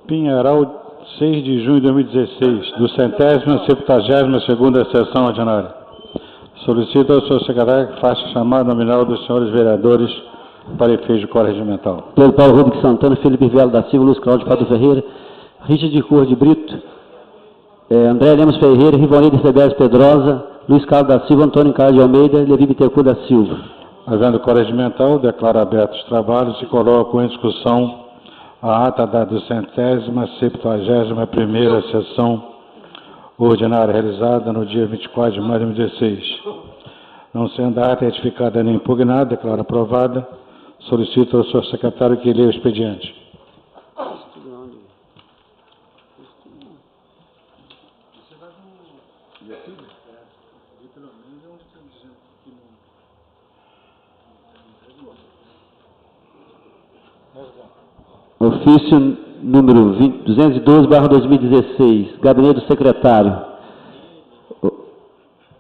Pinheiral, 6 de junho de 2016, do 172ª sessão ordinária. Solicito ao senhor secretário que faça chamada nominal dos senhores vereadores para efeito de coro regimental. Pedro Paulo Rubens Santana, Felipe Velo da Silva, Luiz Cláudio Pato Ferreira, Richard de Cor de Brito, André Lemos Ferreira, Rivonei de Sebes Pedrosa, Luiz Carlos da Silva, Antônio Carlos de Almeida, Levi Bittencourt da Silva. Havendo coro regimental, declaro abertos os trabalhos e coloco em discussão a ata da 271ª sessão ordinária realizada no dia 24 de maio de 2016. Não sendo a ata retificada nem impugnada, declaro aprovada. Solicito ao senhor secretário que leia o expediente. Ofício número 212/2016, gabinete do secretário.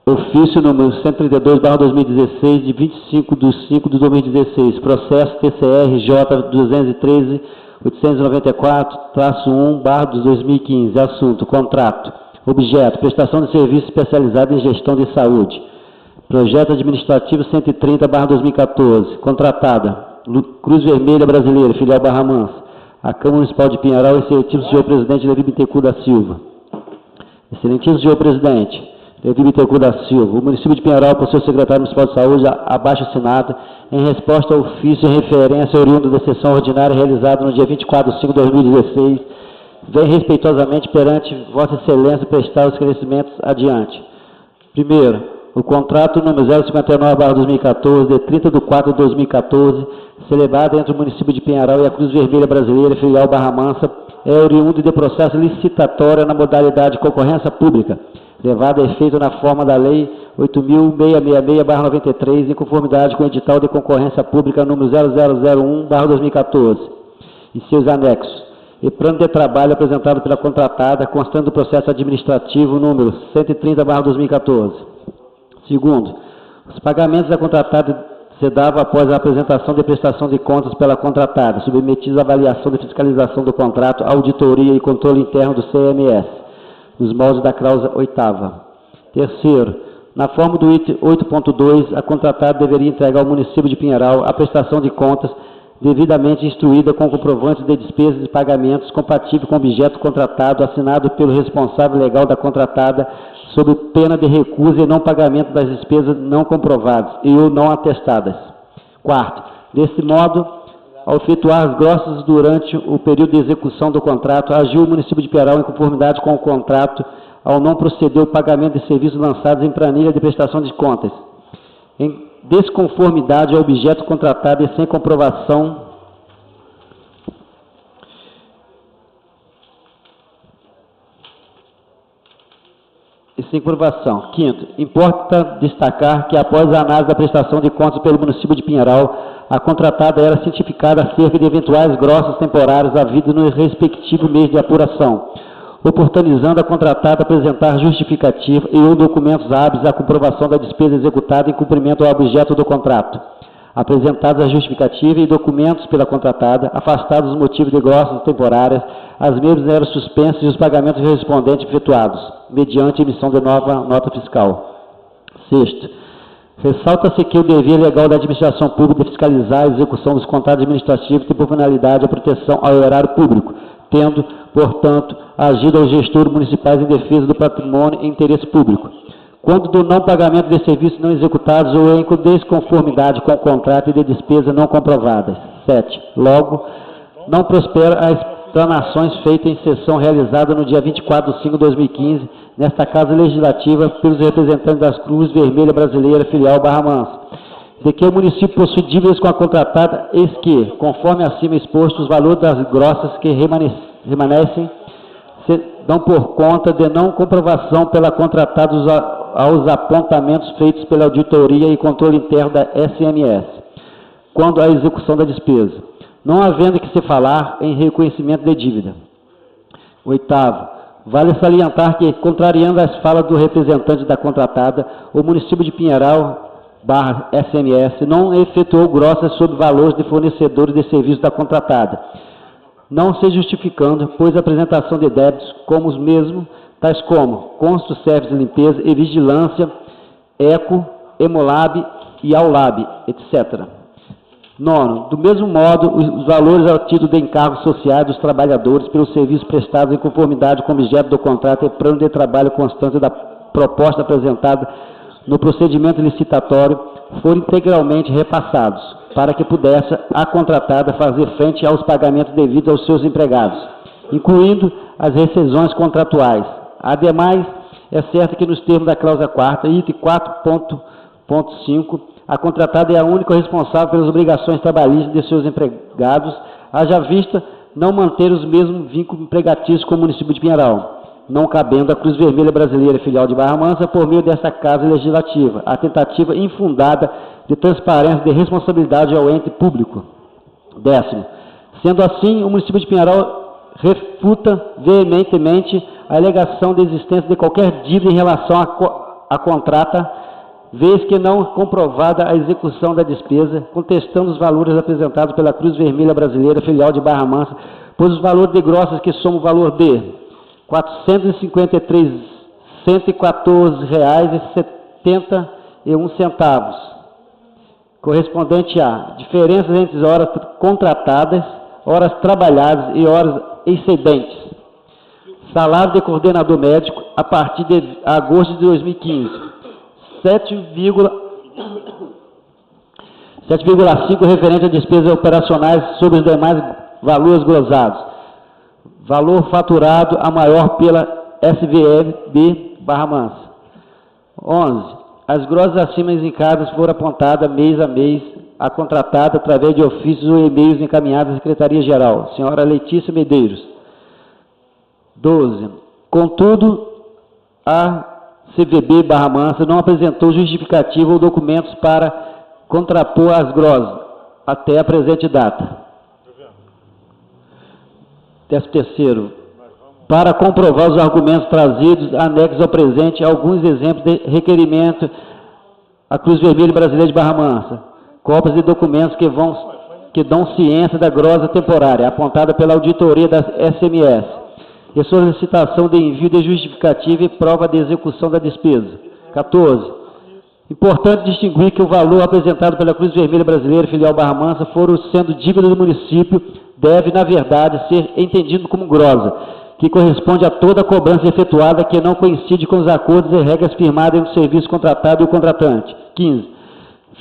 Ofício número 132/2016, de 25/5/2016, processo TCR-J 213-894-1/2015, assunto, contrato, objeto, prestação de serviço especializado em gestão de saúde, projeto administrativo 130/2014, contratada, Cruz Vermelha Brasileira, filial Barra Mansa, a Câmara Municipal de Pinheiral, excelentíssimo senhor presidente Levi Bittencourt da Silva. Excelentíssimo senhor presidente Levi Bittencourt da Silva, o município de Pinheiral, por seu secretário municipal de saúde, abaixo assinado, em resposta ao ofício em referência oriundo da sessão ordinária realizada no dia 24 de 5 de 2016, vem respeitosamente perante Vossa Excelência prestar os esclarecimentos adiante. Primeiro, o contrato número 059/2014, de 30/4/2014, celebrado entre o município de Pinheiral e a Cruz Vermelha Brasileira, filial Barra Mansa, é oriundo de processo licitatório na modalidade de concorrência pública, levado a efeito na forma da Lei 8.666/93, em conformidade com o edital de concorrência pública número 0001/2014 e seus anexos, e plano de trabalho apresentado pela contratada, constando do processo administrativo número 130/2014. Segundo, os pagamentos da contratada se davam após a apresentação de prestação de contas pela contratada, submetidos à avaliação de fiscalização do contrato, auditoria e controle interno do CMS, nos moldes da cláusula 8ª. Terceiro, na forma do item 8.2, a contratada deveria entregar ao município de Pinheiral a prestação de contas devidamente instruída com comprovantes de despesas e pagamentos compatível com o objeto contratado, assinado pelo responsável legal da contratada, sob pena de recusa e não pagamento das despesas não comprovadas e ou não atestadas. Quarto, desse modo, ao efetuar as grossas durante o período de execução do contrato, agiu o município de Pinheiral em conformidade com o contrato ao não proceder o pagamento de serviços lançados em planilha de prestação de contas, em desconformidade ao objeto contratado e sem comprovação Quinto, importa destacar que após a análise da prestação de contas pelo município de Pinheiral, a contratada era cientificada acerca de eventuais grossas temporárias havidas no respectivo mês de apuração, oportunizando a contratada apresentar justificativa e ou documentos hábeis à comprovação da despesa executada em cumprimento ao objeto do contrato. Apresentados a justificativa e documentos pela contratada, afastados os motivos de grossas temporárias, as mesmas eram suspensas e os pagamentos correspondentes efetuados, mediante emissão de nova nota fiscal. Sexto, ressalta-se que o dever legal da administração pública é fiscalizar a execução dos contratos administrativos tem por finalidade a proteção ao erário público, tendo, portanto, agido aos gestores municipais em defesa do patrimônio e interesse público. Quando do não pagamento de serviços não executados ou em desconformidade com o contrato e de despesas não comprovadas. 7. Logo, não prospera as explanações feitas em sessão realizada no dia 24 de 5 de 2015, nesta Casa Legislativa, pelos representantes das Cruz Vermelha Brasileira, filial Barra Mansa, de que o município possui dívidas com a contratada, eis que, conforme acima exposto, os valores das grossas que remanescem se dão por conta de não comprovação pela contratada aos apontamentos feitos pela auditoria e controle interno da SMS, quando a execução da despesa, não havendo que se falar em reconhecimento de dívida. Oitavo, vale salientar que, contrariando as falas do representante da contratada, o município de Pinheiral/SMS não efetuou grossas sobre valores de fornecedores de serviços da contratada, não se justificando, pois a apresentação de débitos como os mesmos, tais como Consto Serviço de Limpeza e Vigilância, Eco, Emolab e Aulab, etc. Nono, do mesmo modo, os valores ao título de encargos sociais dos trabalhadores pelos serviços prestados em conformidade com o objeto do contrato e plano de trabalho constante da proposta apresentada no procedimento licitatório foram integralmente repassados, para que pudesse a contratada fazer frente aos pagamentos devidos aos seus empregados, incluindo as rescisões contratuais. Ademais, é certo que nos termos da cláusula 4ª, item 4.5, a contratada é a única responsável pelas obrigações trabalhistas de seus empregados, haja vista não manter os mesmos vínculos empregatícios com o município de Pinheiral, não cabendo à Cruz Vermelha Brasileira, filial de Barra Mansa, por meio desta Casa Legislativa, a tentativa infundada de transparência de responsabilidade ao ente público. Décimo, sendo assim, o município de Pinheiral refuta veementemente a alegação de existência de qualquer dívida em relação à contrata, vez que não comprovada a execução da despesa, contestando os valores apresentados pela Cruz Vermelha Brasileira, filial de Barra Mansa, pois os valores de grossas que somam o valor de R$ 453.114,71, correspondente a diferenças entre horas contratadas, horas trabalhadas e horas excedentes. Salário de coordenador médico a partir de agosto de 2015. 7,5 referente a despesas operacionais sobre os demais valores glosados. Valor faturado a maior pela SVB Barra Mansa. 11. As grossas acima indicadas foram apontadas mês a mês a contratada através de ofícios ou e-mails encaminhados à Secretaria-Geral, senhora Letícia Medeiros. 12. Contudo, a CVB Barra Mansa não apresentou justificativa ou documentos para contrapor as grosas até a presente data. 13º, para comprovar os argumentos trazidos, anexos ao presente, alguns exemplos de requerimento à Cruz Vermelha Brasileira de Barra Mansa, cópias de documentos que dão ciência da grossa temporária, apontada pela auditoria da SMS, e solicitação de envio de justificativa e prova de execução da despesa. 14. Importante distinguir que o valor apresentado pela Cruz Vermelha Brasileira, filial Barra Mansa, foram sendo dívida do município, deve, na verdade, ser entendido como grossa, que corresponde a toda a cobrança efetuada que não coincide com os acordos e regras firmados entre o serviço contratado e o contratante. 15.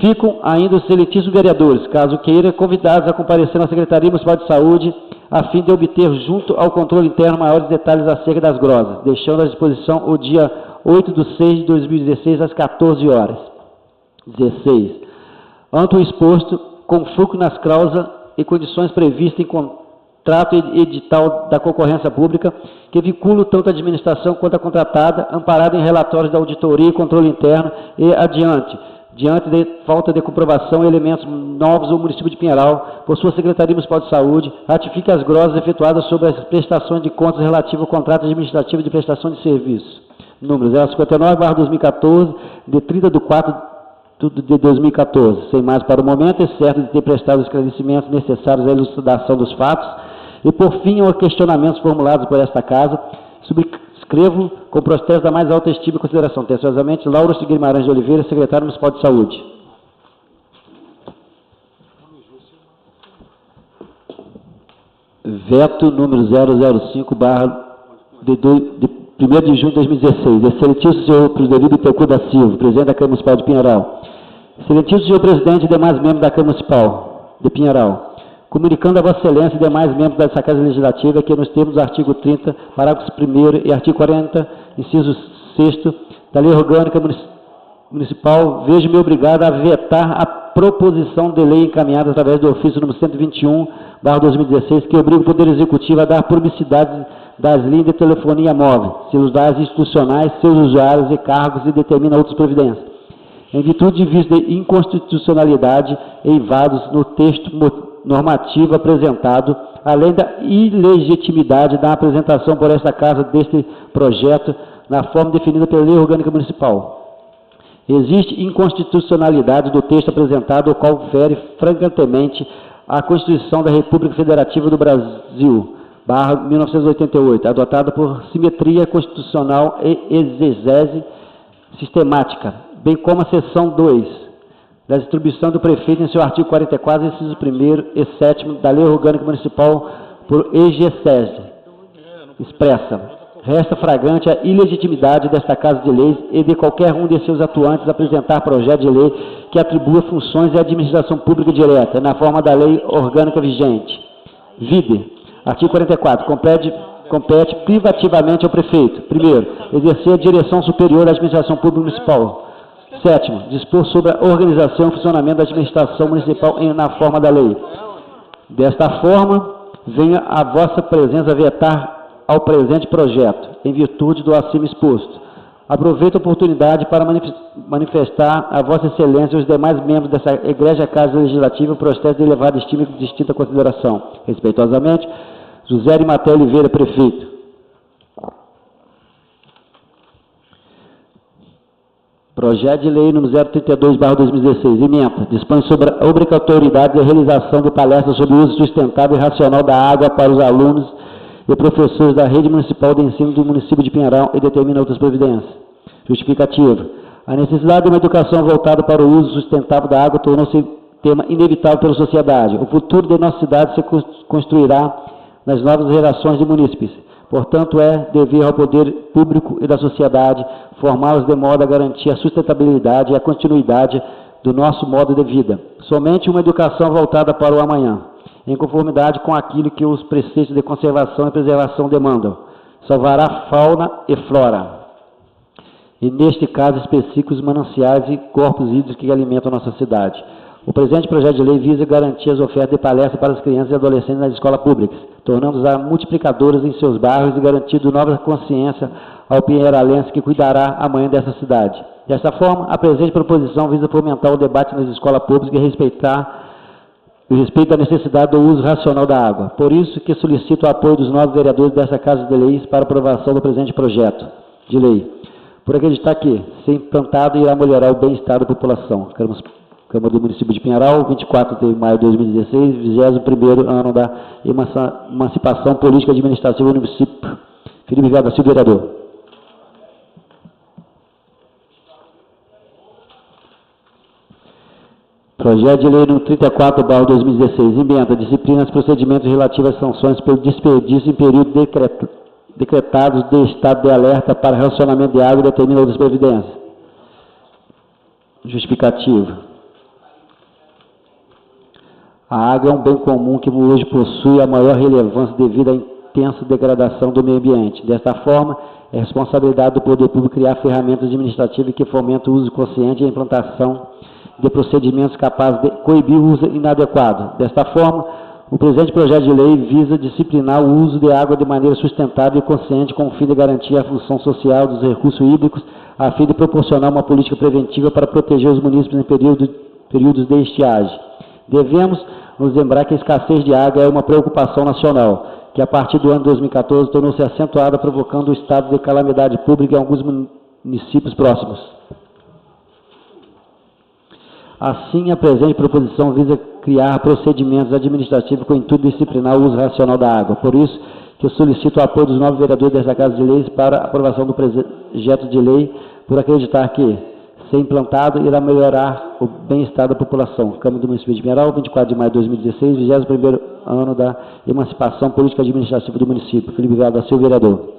Ficam ainda os excelentíssimos vereadores, caso queira, convidados a comparecer na Secretaria Municipal de Saúde, a fim de obter, junto ao controle interno, maiores detalhes acerca das grosas, deixando à disposição o dia 8/6/2016, às 14 horas. 16. Ante o exposto, com foco nas cláusulas e condições previstas em contrato e edital da concorrência pública, que vinculam tanto a administração quanto a contratada, amparada em relatórios da auditoria e controle interno, e diante de falta de comprovação e elementos novos, o município de Pinheiral, por sua Secretaria Municipal de Saúde, ratifica as grosas efetuadas sobre as prestações de contas relativas ao contrato administrativo de prestação de serviço. Número 059/2014, de 30/4/2014. Sem mais para o momento, é certo de ter prestado os esclarecimentos necessários à elucidação dos fatos, e por fim, aos questionamentos formulados por esta Casa, subscrevo com protesto da mais alta estima e consideração. Atenciosamente, Lauro Guimarães de Oliveira, secretário municipal de Saúde. Veto número 005/de 1º de junho de 2016. Excelentíssimo senhor Cruzdelio Bittencourt da Silva, presidente da Câmara Municipal de Pinheiral. Excelentíssimo senhor presidente e demais membros da Câmara Municipal de Pinheiral. Comunicando a Vossa Excelência e demais membros dessa Casa Legislativa que, nos termos do artigo 30, parágrafo 1º e artigo 40, inciso 6º da Lei Orgânica Municipal, vejo-me obrigado a vetar a proposição de lei encaminhada através do ofício número 121/2016, que obriga o Poder Executivo a dar publicidade das linhas de telefonia móvel, celulares institucionais, seus usuários e cargos, e determina outras providências. Em virtude de vícios de inconstitucionalidade eivados no texto normativo apresentado, além da ilegitimidade da apresentação por esta Casa deste projeto na forma definida pela Lei Orgânica Municipal. Existe inconstitucionalidade do texto apresentado, o qual fere flagrantemente a Constituição da República Federativa do Brasil, /1988, adotada por simetria constitucional e exegese sistemática, bem como a seção 2 da distribuição do prefeito em seu artigo 44, inciso 1º e 7º da Lei Orgânica Municipal por exegese expressa. Resta flagrante a ilegitimidade desta Casa de Leis e de qualquer um de seus atuantes apresentar projeto de lei que atribua funções à administração pública direta, na forma da lei orgânica vigente. Vide, artigo 44, compete privativamente ao prefeito, primeiro, exercer a direção superior da administração pública municipal. Sétimo, dispor sobre a organização e funcionamento da administração municipal na forma da lei. Desta forma, venha a vossa presença vetar ao presente projeto, em virtude do acima exposto. Aproveito a oportunidade para manifestar a Vossa Excelência e os demais membros dessa Egrégia Casa Legislativa o processo de elevada estima e distinta consideração. Respeitosamente, José Arimatea Oliveira, Prefeito. Projeto de Lei número 032/2016, emenda, dispõe sobre a obrigatoriedade da realização de palestras sobre o uso sustentável e racional da água para os alunos e professores da Rede Municipal de Ensino do município de Pinheiral e determina outras providências. Justificativa. A necessidade de uma educação voltada para o uso sustentável da água tornou-se tema inevitável pela sociedade. O futuro de nossa cidade se construirá nas novas gerações de munícipes. Portanto, é dever ao poder público e da sociedade formá-los de modo a garantir a sustentabilidade e a continuidade do nosso modo de vida. Somente uma educação voltada para o amanhã, em conformidade com aquilo que os preceitos de conservação e preservação demandam, salvará fauna e flora, e neste caso específico os mananciais e corpos hídricos que alimentam a nossa cidade. O presente projeto de lei visa garantir as ofertas de palestras para as crianças e adolescentes nas escolas públicas, tornando-as multiplicadoras em seus bairros e garantindo nova consciência ao pinheiralense que cuidará amanhã dessa cidade. Dessa forma, a presente proposição visa fomentar o debate nas escolas públicas e respeito à necessidade do uso racional da água. Por isso que solicito o apoio dos novos vereadores dessa Casa de Leis para aprovação do presente projeto de lei. Por acreditar que, se implantado, irá melhorar o bem-estar da população. Câmara do Município de Pinheiral, 24 de maio de 2016, 21º ano da emancipação política e administrativa do município. Felipe Vieira da Silva, vereador. Projeto de Lei número 34/2016, emenda, disciplinas procedimentos relativos às sanções pelo desperdício em período decretados de estado de alerta para racionamento de água e determina outras providências. Justificativa. A água é um bem comum que hoje possui a maior relevância devido à intensa degradação do meio ambiente. Desta forma, é responsabilidade do poder público criar ferramentas administrativas que fomentam o uso consciente e a implantação de procedimentos capazes de coibir o uso inadequado. Desta forma, o presente projeto de lei visa disciplinar o uso de água de maneira sustentável e consciente com o fim de garantir a função social dos recursos hídricos, a fim de proporcionar uma política preventiva para proteger os munícipes em períodos de estiagem. Devemos nos lembrar que a escassez de água é uma preocupação nacional, que a partir do ano 2014 tornou-se acentuada, provocando o estado de calamidade pública em alguns municípios próximos. Assim, a presente proposição visa criar procedimentos administrativos com o intuito de disciplinar o uso racional da água. Por isso, que eu solicito o apoio dos novos vereadores desta Casa de Leis para a aprovação do projeto de lei, por acreditar que, se implantado, irá melhorar o bem-estar da população. Câmara do Município de Pinheiral, 24 de maio de 2016, 21º ano da emancipação política e administrativa do município. Felipe Vieira da Silva, vereador.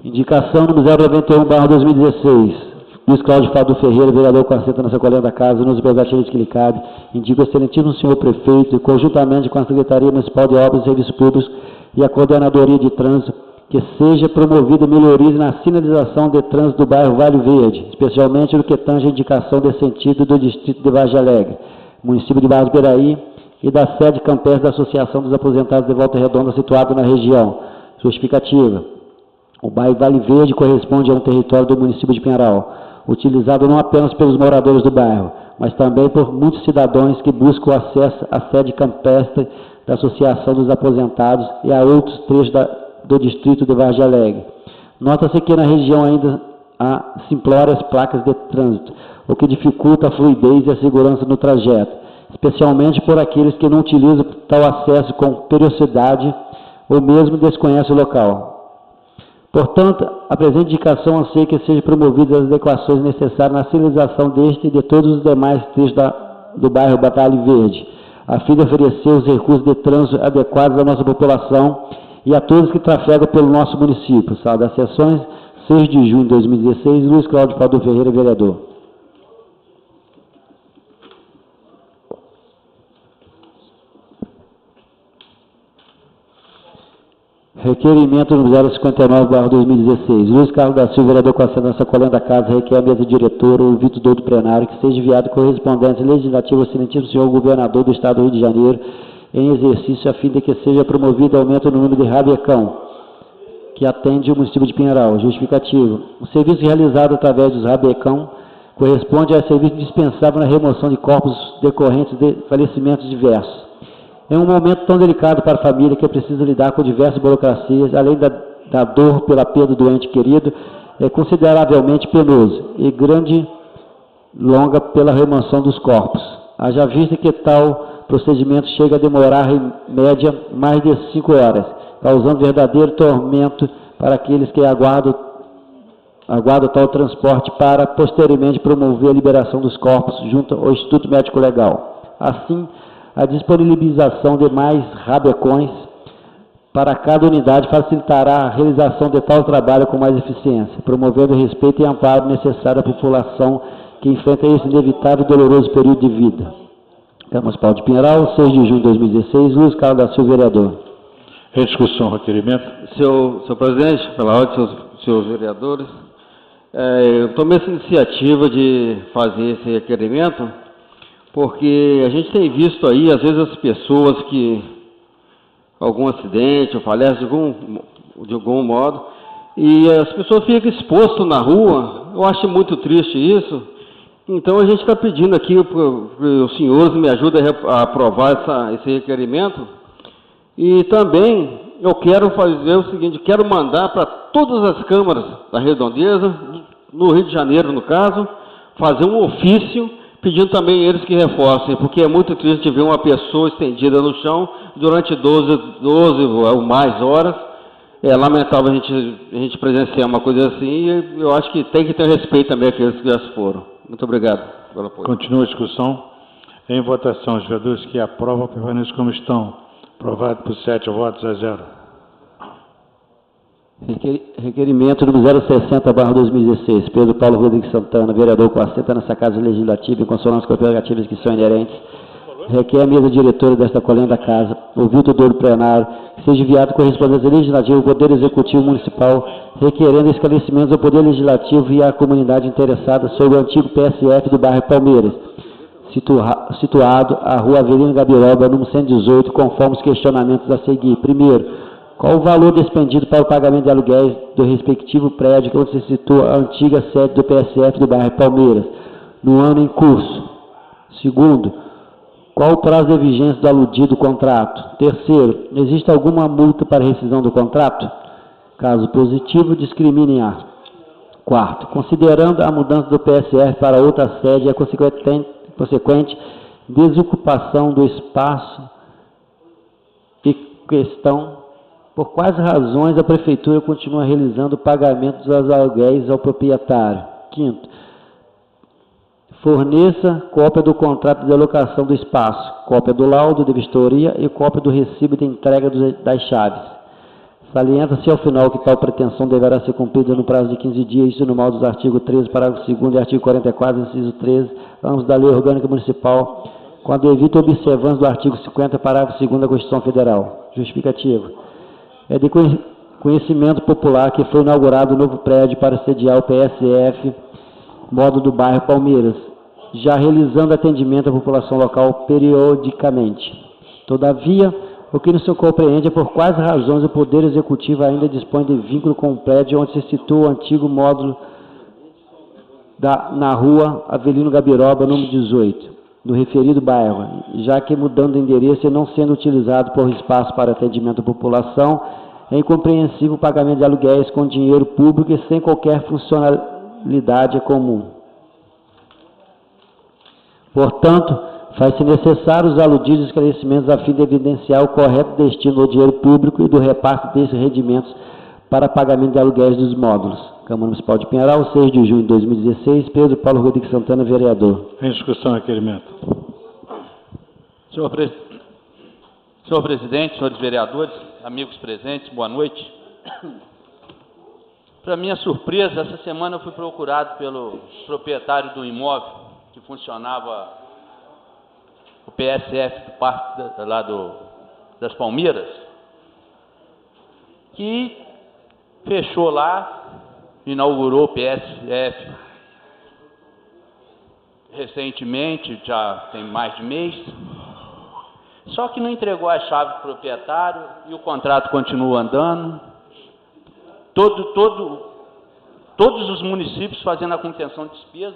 Indicação número 091/2016. Luiz Cláudio Fábio Ferreira, vereador com assento nessa colega da Casa, nos prerrogativas que lhe cabe, indica o excelentíssimo senhor prefeito, conjuntamente com a Secretaria Municipal de Obras e Serviços Públicos e a Coordenadoria de Trânsito, que seja promovida melhorias na sinalização de trânsito do bairro Vale Verde, especialmente no que tange a indicação de sentido do distrito de Vargem Alegre, município de Barros Piraí, e da sede campestre da Associação dos Aposentados de Volta Redonda, situado na região. Justificativa. O bairro Vale Verde corresponde a um território do município de Pinheiral. utilizado não apenas pelos moradores do bairro, mas também por muitos cidadãos que buscam acesso à sede campestre da Associação dos Aposentados e a outros trechos do distrito de Vargem Alegre. Nota-se que na região ainda há simplórias placas de trânsito, o que dificulta a fluidez e a segurança no trajeto, especialmente por aqueles que não utilizam tal acesso com periodicidade ou mesmo desconhecem o local. Portanto, a presente indicação anseia que sejam promovidas as adequações necessárias na sinalização deste e de todos os demais trechos do bairro Batalha Verde, a fim de oferecer os recursos de trânsito adequados à nossa população e a todos que trafegam pelo nosso município. Sala das sessões, 6 de junho de 2016, Luiz Cláudio Padu Ferreira, vereador. Requerimento número 059/2016. Luiz Carlos da Silva, vereador com assento nessa coluna da casa, requer a mesa diretora, o ouvido do plenário, que seja enviado correspondência legislativa ao excelentíssimo senhor governador do Estado do Rio de Janeiro, em exercício, a fim de que seja promovido aumento no número de rabecão, que atende o município de Pinheiral. Justificativo. O serviço realizado através dos rabecão corresponde a serviço indispensável na remoção de corpos decorrentes de falecimentos diversos. Em um momento tão delicado para a família que precisa lidar com diversas burocracias, além da dor pela perda do ente querido, é consideravelmente penoso e longa pela remoção dos corpos. Haja vista que tal procedimento chega a demorar, em média, mais de 5 horas, causando verdadeiro tormento para aqueles que aguardam tal transporte para, posteriormente, promover a liberação dos corpos junto ao Instituto Médico Legal. Assim, a disponibilização de mais rabecões para cada unidade facilitará a realização de tal trabalho com mais eficiência, promovendo o respeito e amparo necessário à população que enfrenta esse inevitável e doloroso período de vida. Câmara Municipal de Pinheiral, 6 de junho de 2016, Luiz Carlos da Silva, vereador. Em discussão, requerimento. Senhor presidente, pela ordem, senhores vereadores, eu tomei essa iniciativa de fazer esse requerimento porque a gente tem visto aí, às vezes, as pessoas que algum acidente ou falece de algum modo, e as pessoas ficam expostas na rua. Eu acho muito triste isso. Então, a gente está pedindo aqui para os senhores me ajudem a aprovar esse requerimento. E também eu quero fazer o seguinte, quero mandar para todas as câmaras da Redondeza, no Rio de Janeiro, no caso, fazer um ofício pedindo também eles que reforcem, porque é muito triste ver uma pessoa estendida no chão durante 12 ou mais horas. É lamentável a gente presenciar uma coisa assim, e eu acho que tem que ter respeito também àqueles que já se foram. Muito obrigado pelo apoio. Continua a discussão. Em votação, os vereadores que aprovam permaneçam como estão. Aprovado por 7 votos a 0. Requerimento número 060/2016. Pedro Paulo Rodrigues Santana, vereador com assento nessa Casa Legislativa, em consonância com as prerrogativas que são inerentes, requer a mesa diretora desta coluna da Casa, ouvido do plenário, que seja enviado correspondência legislativa ao Poder Executivo Municipal, requerendo esclarecimentos ao Poder Legislativo e à comunidade interessada sobre o antigo PSF do bairro Palmeiras, situado à Rua Avelino Gabiroba, número 118, conforme os questionamentos a seguir. Primeiro, qual o valor despendido para o pagamento de aluguéis do respectivo prédio onde se situa a antiga sede do PSF do bairro Palmeiras, no ano em curso? Segundo, qual o prazo de vigência do aludido contrato? Terceiro, existe alguma multa para rescisão do contrato? Caso positivo, discrimine a. Quarto, considerando a mudança do PSF para outra sede e a consequente desocupação do espaço e questão, por quais razões a Prefeitura continua realizando o pagamento dos aluguéis ao proprietário? Quinto, forneça cópia do contrato de alocação do espaço, cópia do laudo de vistoria e cópia do recibo de entrega das chaves. Salienta-se ao final que tal pretensão deverá ser cumprida no prazo de 15 dias, isso no modo dos artigos 13, parágrafo 2º e artigo 44, inciso 13, ambos da Lei Orgânica Municipal, com a devida observância do artigo 50, parágrafo 2º da Constituição Federal. Justificativo. É de conhecimento popular que foi inaugurado o novo prédio para sediar o PSF, modo do bairro Palmeiras, já realizando atendimento à população local periodicamente. Todavia, o que não se compreende é por quais razões o Poder Executivo ainda dispõe de vínculo com o prédio onde se situa o antigo módulo na rua Avelino Gabiroba, número 18, no referido bairro, já que mudando de endereço e não sendo utilizado por espaço para atendimento à população, é incompreensível o pagamento de aluguéis com dinheiro público e sem qualquer funcionalidade comum. Portanto, faz-se necessário os aludidos esclarecimentos a fim de evidenciar o correto destino do dinheiro público e do reparto desses rendimentos para pagamento de aluguéis dos módulos. Câmara Municipal de Pinheiral, 6 de junho de 2016, Pedro Paulo Rodrigues Santana, vereador. Em discussão, requerimento. Senhor presidente, senhores vereadores, amigos presentes, boa noite. Para minha surpresa, essa semana eu fui procurado pelo proprietário do imóvel que funcionava o PSF do Parque lá das Palmeiras, que fechou lá, inaugurou o PSF recentemente, já tem mais de mês, só que não entregou a chave para o proprietário e o contrato continua andando. Todos os municípios fazendo a contenção de despesa.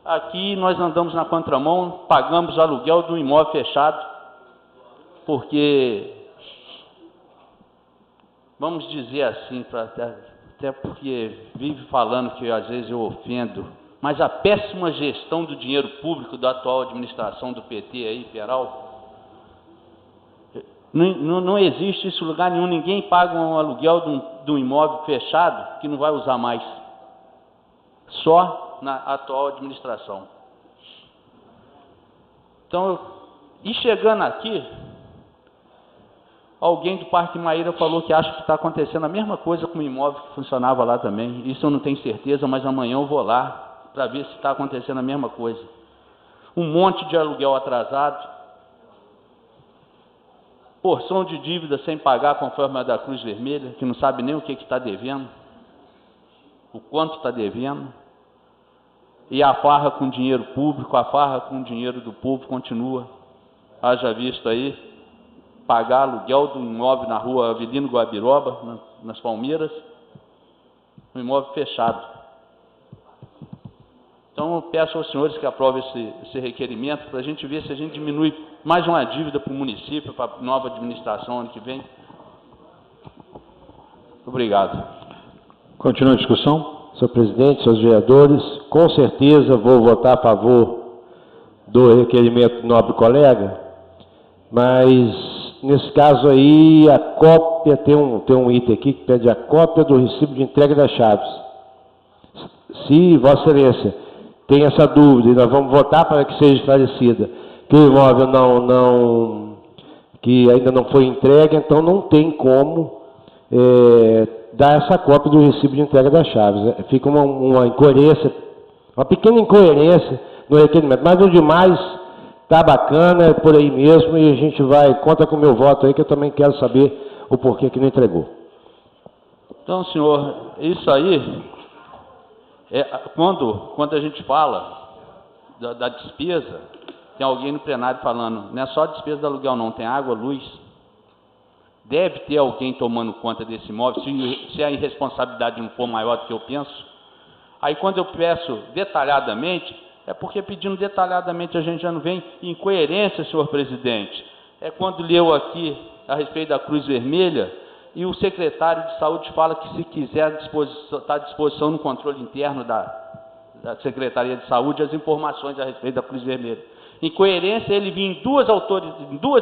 Aqui nós andamos na contramão, pagamos o aluguel do imóvel fechado, porque, vamos dizer assim, até porque vive falando que às vezes eu ofendo, mas a péssima gestão do dinheiro público da atual administração do PT aí, Pinheiral, não existe isso em lugar nenhum, ninguém paga um aluguel de um imóvel fechado que não vai usar mais, só na atual administração. Então, e chegando aqui, alguém do Parque Maíra falou que acha que está acontecendo a mesma coisa com o imóvel que funcionava lá também. Isso eu não tenho certeza, mas amanhã eu vou lá para ver se está acontecendo a mesma coisa. Um monte de aluguel atrasado, porção de dívida sem pagar conforme a da Cruz Vermelha, que não sabe nem o que está devendo, o quanto está devendo, e a farra com dinheiro público, a farra com dinheiro do povo continua. Haja visto aí, pagar aluguel do imóvel na rua Avelino Guabiroba, nas Palmeiras, um imóvel fechado. Então, eu peço aos senhores que aprovem esse requerimento para a gente ver se a gente diminui mais uma dívida para o município, para a nova administração ano que vem. Obrigado. Continua a discussão. Senhor presidente, senhores vereadores, com certeza vou votar a favor do requerimento do nobre colega, mas nesse caso aí a cópia, tem um item aqui que pede a cópia do recibo de entrega das chaves. Se Vossa Excelência tem essa dúvida, e nós vamos votar para que seja esclarecida, que o imóvel que ainda não foi entregue, então não tem como dar essa cópia do recibo de entrega das chaves. Fica uma incoerência, uma pequena incoerência no requerimento, mas o demais está bacana, é por aí mesmo, e a gente conta com o meu voto aí, que eu também quero saber o porquê que não entregou. Então, senhor, isso aí, quando a gente fala da despesa, tem alguém no plenário falando, não é só a despesa do aluguel não, tem água, luz. Deve ter alguém tomando conta desse imóvel, se a irresponsabilidade não for maior do que eu penso. Aí quando eu peço detalhadamente, é porque pedindo detalhadamente a gente já não vem incoerência, senhor presidente. É quando leu aqui a respeito da Cruz Vermelha, e o secretário de saúde fala que se quiser está à disposição no controle interno da Secretaria de Saúde as informações a respeito da Cruz Vermelha. Incoerência ele vir em duas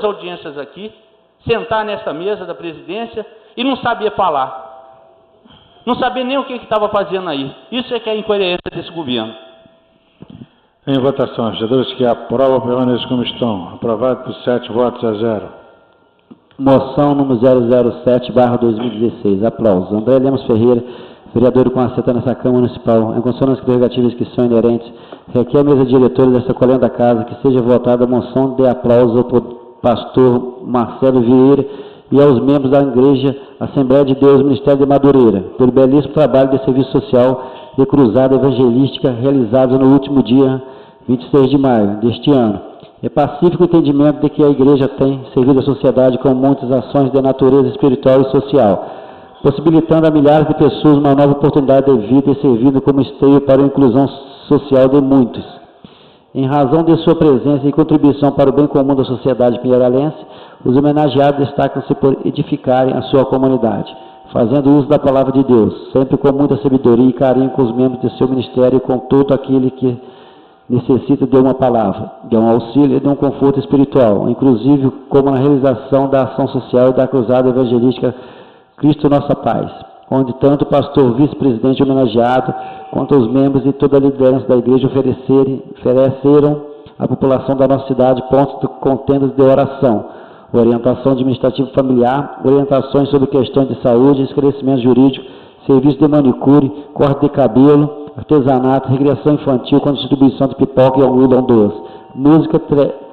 audiências aqui, sentar nessa mesa da presidência e não sabia falar. Não sabia nem o que estava fazendo aí. Isso é que é a incoerência desse governo. Em votação, os vereadores que aprovam permaneçam como estão. Aprovado por 7 votos a 0. Moção número 007/2016. Aplausos. André Lemos Ferreira, vereador com assento nessa Câmara Municipal, em consonância com as prerrogativas que são inerentes, requer a mesa diretora desta colenda da Casa que seja votada a moção de aplauso ao pastor Marcelo Vieira e aos membros da Igreja Assembleia de Deus, Ministério de Madureira, pelo belíssimo trabalho de serviço social e cruzada evangelística realizado no último dia 26 de maio deste ano. É pacífico o entendimento de que a Igreja tem servido à sociedade com muitas ações de natureza espiritual e social, possibilitando a milhares de pessoas uma nova oportunidade de vida e servindo como esteio para a inclusão social de muitos. Em razão de sua presença e contribuição para o bem comum da sociedade pinheirense, os homenageados destacam-se por edificarem a sua comunidade, fazendo uso da palavra de Deus, sempre com muita sabedoria e carinho com os membros de seu ministério e com todo aquele que necessita de uma palavra, de um auxílio e de um conforto espiritual, inclusive como na realização da ação social e da cruzada evangelística Cristo Nossa Paz, onde tanto o pastor vice-presidente homenageado quanto os membros e toda a liderança da igreja ofereceram à população da nossa cidade pontos de contendas de oração, orientação administrativa familiar, orientações sobre questões de saúde, esclarecimento jurídico, serviço de manicure, corte de cabelo, artesanato, recreação infantil com distribuição de pipoca e algodão doce, música,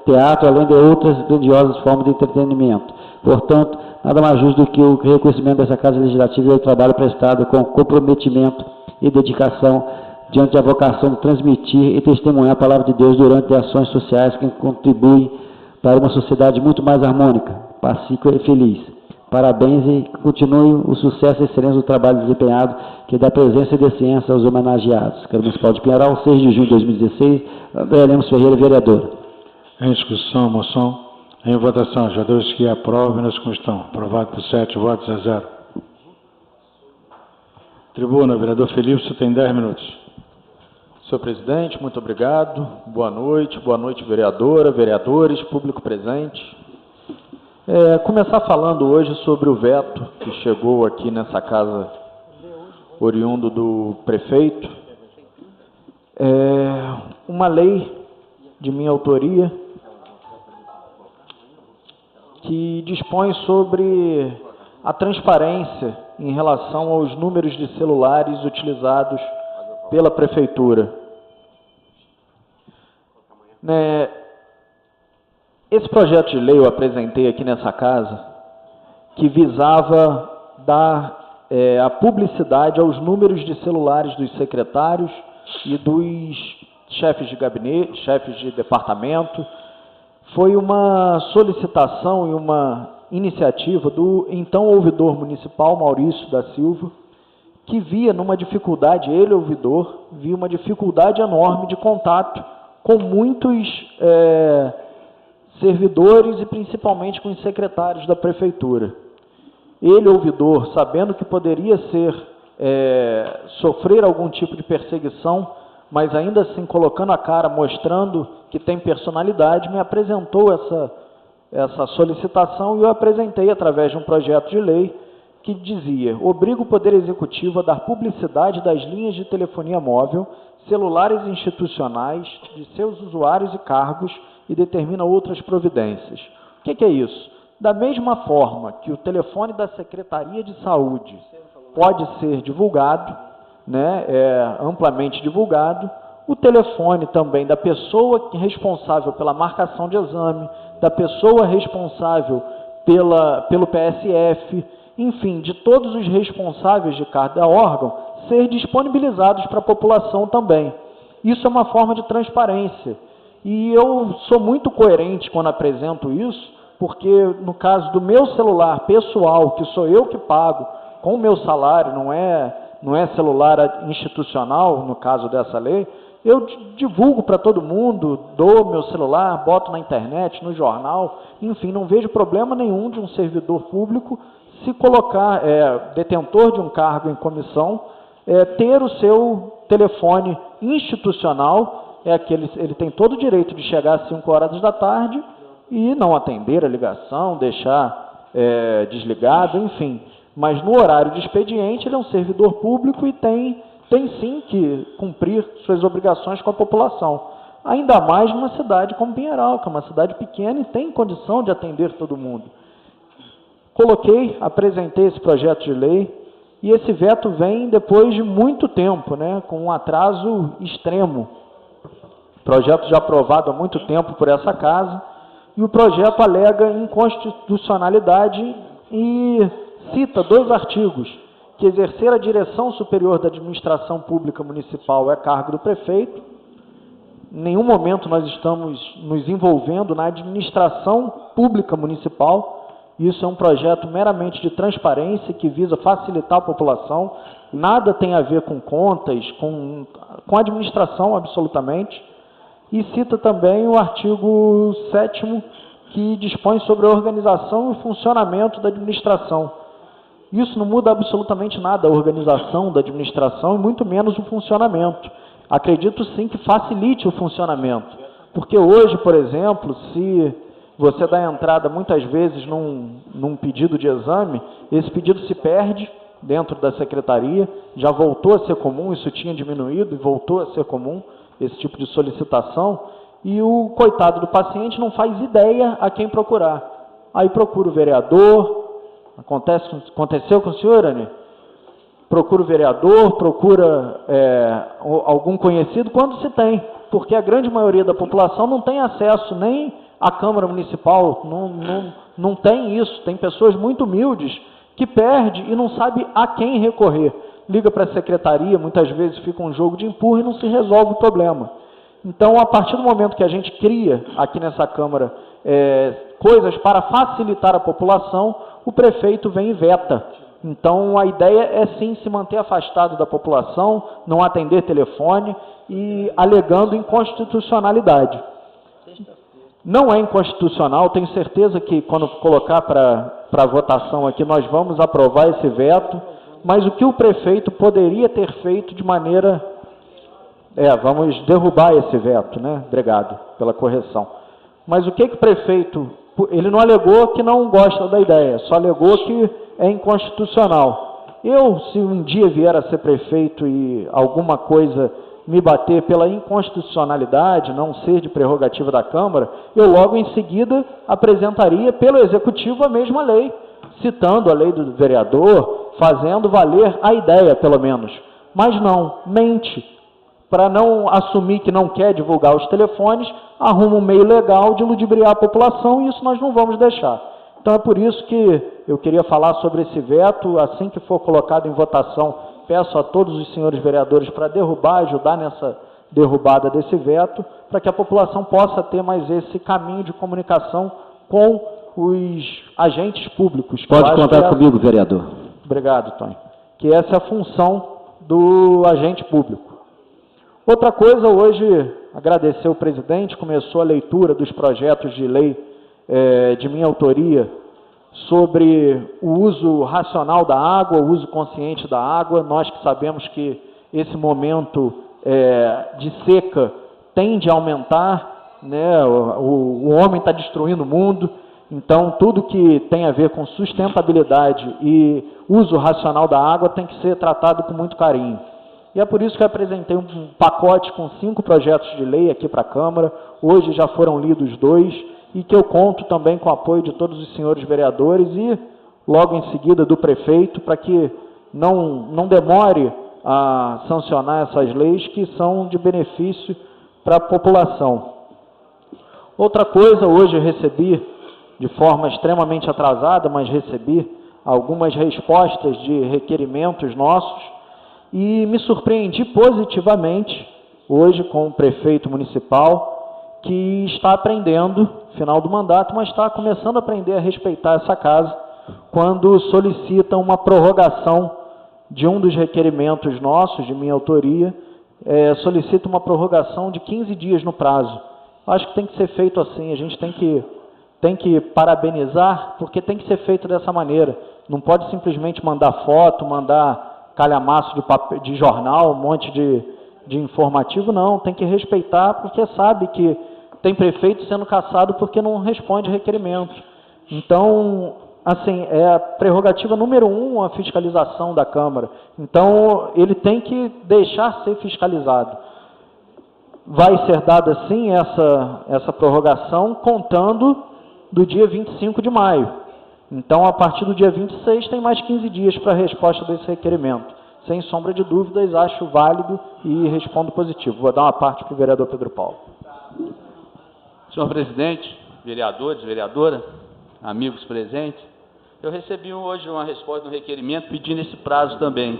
teatro, além de outras grandiosas formas de entretenimento. Portanto, nada mais justo do que o reconhecimento dessa Casa Legislativa e o trabalho prestado com comprometimento e dedicação diante da vocação de transmitir e testemunhar a palavra de Deus durante ações sociais que contribuem para uma sociedade muito mais harmônica, pacífica e feliz. Parabéns e continue o sucesso e excelência do trabalho desempenhado, que dá presença e decência aos homenageados. Câmara Municipal de Pinheiral, 6 de junho de 2016, André Lemos Ferreira, vereador. Em discussão, moção. Em votação, vereadores que aprovam nas constão. Aprovado por 7 votos a 0. Tribuna, vereador Felipe, você tem 10 minutos. Senhor presidente, muito obrigado. Boa noite, vereadora, vereadores, público presente. Começar falando hoje sobre o veto que chegou aqui nessa casa, oriundo do prefeito. Uma lei de minha autoria que dispõe sobre a transparência em relação aos números de celulares utilizados pela prefeitura. Esse projeto de lei eu apresentei aqui nessa casa, que visava dar a publicidade aos números de celulares dos secretários e dos chefes de gabinete, chefes de departamento. Foi uma solicitação e uma iniciativa do então ouvidor municipal, Maurício da Silva, que via numa dificuldade, ele ouvidor, via uma dificuldade enorme de contato com muitos servidores e principalmente com os secretários da prefeitura. Ele, ouvidor, sabendo que poderia sofrer algum tipo de perseguição, mas ainda assim colocando a cara, mostrando que tem personalidade, me apresentou essa solicitação e eu apresentei através de um projeto de lei que dizia: obriga o Poder Executivo a dar publicidade das linhas de telefonia móvel, celulares institucionais, de seus usuários e cargos e determina outras providências. O que é isso? Da mesma forma que o telefone da Secretaria de Saúde pode ser divulgado, amplamente divulgado, o telefone também da pessoa responsável pela marcação de exame, da pessoa responsável pelo PSF, enfim, de todos os responsáveis de cada órgão, ser disponibilizados para a população também. Isso é uma forma de transparência. E eu sou muito coerente quando apresento isso, porque no caso do meu celular pessoal, que sou eu que pago com o meu salário, não é celular institucional, no caso dessa lei, eu divulgo para todo mundo, dou meu celular, boto na internet, no jornal, enfim, não vejo problema nenhum de um servidor público se colocar, detentor de um cargo em comissão, ter o seu telefone institucional, ele tem todo o direito de chegar às 5 horas da tarde e não atender a ligação, deixar desligado, enfim. Mas no horário de expediente ele é um servidor público e tem sim que cumprir suas obrigações com a população. Ainda mais numa cidade como Pinheiral, que é uma cidade pequena e tem condição de atender todo mundo. Apresentei esse projeto de lei e esse veto vem depois de muito tempo, com um atraso extremo. Projeto já aprovado há muito tempo por essa casa, e o projeto alega inconstitucionalidade e cita 2 artigos, que exercer a direção superior da administração pública municipal é cargo do prefeito. Em nenhum momento nós estamos nos envolvendo na administração pública municipal, Isso é um projeto meramente de transparência que visa facilitar a população, nada tem a ver com contas, com administração absolutamente, e cita também o artigo 7º, que dispõe sobre a organização e funcionamento da administração. Isso não muda absolutamente nada a organização da administração e muito menos o funcionamento. Acredito sim que facilite o funcionamento, porque hoje, por exemplo, se você dá entrada muitas vezes num pedido de exame, esse pedido se perde dentro da secretaria, já voltou a ser comum, isso tinha diminuído e voltou a ser comum, esse tipo de solicitação, e o coitado do paciente não faz ideia a quem procurar. Aí procura o vereador, aconteceu com o senhor, Ani? Procura o vereador, procura algum conhecido, quando se tem, porque a grande maioria da população não tem acesso nem à Câmara Municipal, não tem isso, tem pessoas muito humildes que perde e não sabe a quem recorrer. Liga para a secretaria, muitas vezes fica um jogo de empurra e não se resolve o problema. Então, a partir do momento que a gente cria aqui nessa Câmara coisas para facilitar a população, o prefeito vem e veta. Então, a ideia é sim se manter afastado da população, não atender telefone e alegando inconstitucionalidade. Não é inconstitucional, tenho certeza que quando colocar para votação aqui, nós vamos aprovar esse veto, mas o que o prefeito poderia ter feito de maneira... vamos derrubar esse veto, né? Obrigado pela correção. Mas o que o prefeito... Ele não alegou que não gosta da ideia, só alegou que é inconstitucional. Eu, se um dia vier a ser prefeito e alguma coisa me bater pela inconstitucionalidade, não ser de prerrogativa da Câmara, eu logo em seguida apresentaria pelo Executivo a mesma lei, citando a lei do vereador, fazendo valer a ideia, pelo menos. Mas não, mente. Para não assumir que não quer divulgar os telefones, arruma um meio legal de ludibriar a população e isso nós não vamos deixar. Então é por isso que eu queria falar sobre esse veto, assim que for colocado em votação, peço a todos os senhores vereadores para ajudar nessa derrubada desse veto, para que a população possa ter mais esse caminho de comunicação com os agentes públicos. Pode contar comigo, vereador. Obrigado, Tony. Que essa é a função do agente público. Outra coisa, hoje, agradecer o presidente, começou a leitura dos projetos de lei de minha autoria sobre o uso racional da água, o uso consciente da água. Nós que sabemos que esse momento de seca tende a aumentar, né? O homem está destruindo o mundo, então tudo que tem a ver com sustentabilidade e uso racional da água tem que ser tratado com muito carinho. E é por isso que eu apresentei um pacote com 5 projetos de lei aqui para a Câmara. Hoje já foram lidos 2, e que eu conto também com o apoio de todos os senhores vereadores e logo em seguida do prefeito, para que não demore a sancionar essas leis que são de benefício para a população. Outra coisa, hoje eu recebi, de forma extremamente atrasada, mas recebi algumas respostas de requerimentos nossos, e me surpreendi positivamente hoje com o prefeito municipal, que está aprendendo, final do mandato, mas está começando a aprender a respeitar essa casa, quando solicita uma prorrogação de um dos requerimentos nossos, de minha autoria, solicita uma prorrogação de 15 dias no prazo. Acho que tem que ser feito assim, a gente tem que parabenizar, porque tem que ser feito dessa maneira. Não pode simplesmente mandar foto, mandar calhamaço de papel, de jornal, um monte de informativo, não. Tem que respeitar, porque sabe que tem prefeito sendo cassado porque não responde requerimento. Então, assim, é a prerrogativa número 1 a fiscalização da Câmara. Então, ele tem que deixar ser fiscalizado. Vai ser dada, sim, essa prorrogação, contando do dia 25 de maio. Então, a partir do dia 26, tem mais 15 dias para a resposta desse requerimento. Sem sombra de dúvidas, acho válido e respondo positivo. Vou dar uma parte para o vereador Pedro Paulo. Senhor presidente, vereadores, vereadora, amigos presentes, eu recebi hoje uma resposta no requerimento pedindo esse prazo também,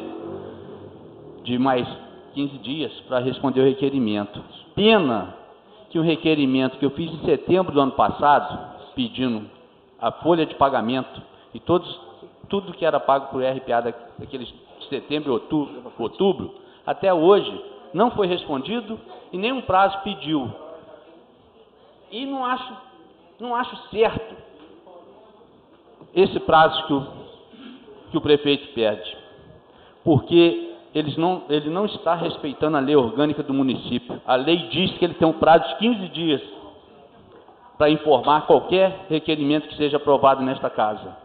de mais 15 dias para responder o requerimento. Pena que o requerimento que eu fiz em setembro do ano passado, pedindo a folha de pagamento e tudo que era pago por RPA daqueles de setembro e outubro, até hoje não foi respondido e nenhum prazo pediu. E não acho certo esse prazo que o prefeito pede, porque ele não está respeitando a lei orgânica do município. A lei diz que ele tem um prazo de 15 dias para informar qualquer requerimento que seja aprovado nesta casa.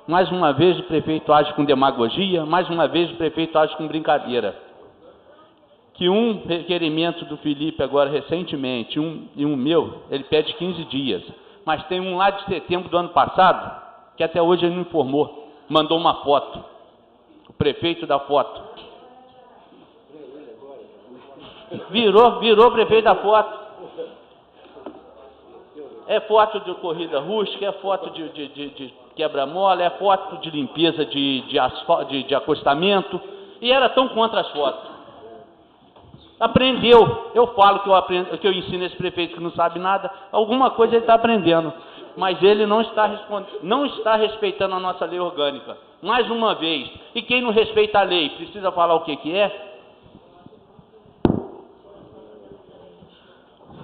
Mais uma vez o prefeito age com demagogia, mais uma vez o prefeito age com brincadeira. Que um requerimento do Felipe agora recentemente, e um meu, ele pede 15 dias. Mas tem um lá de setembro do ano passado, que até hoje ele não informou, mandou uma foto. O prefeito da foto. Virou prefeito da foto. É foto de corrida rústica, é foto de quebra-mola, é foto de limpeza de acostamento, e era tão contra as fotos. Aprendeu. Eu falo que eu ensino esse prefeito que não sabe nada, alguma coisa ele está aprendendo, mas ele não está respeitando a nossa lei orgânica. Mais uma vez. E quem não respeita a lei, precisa falar o que é?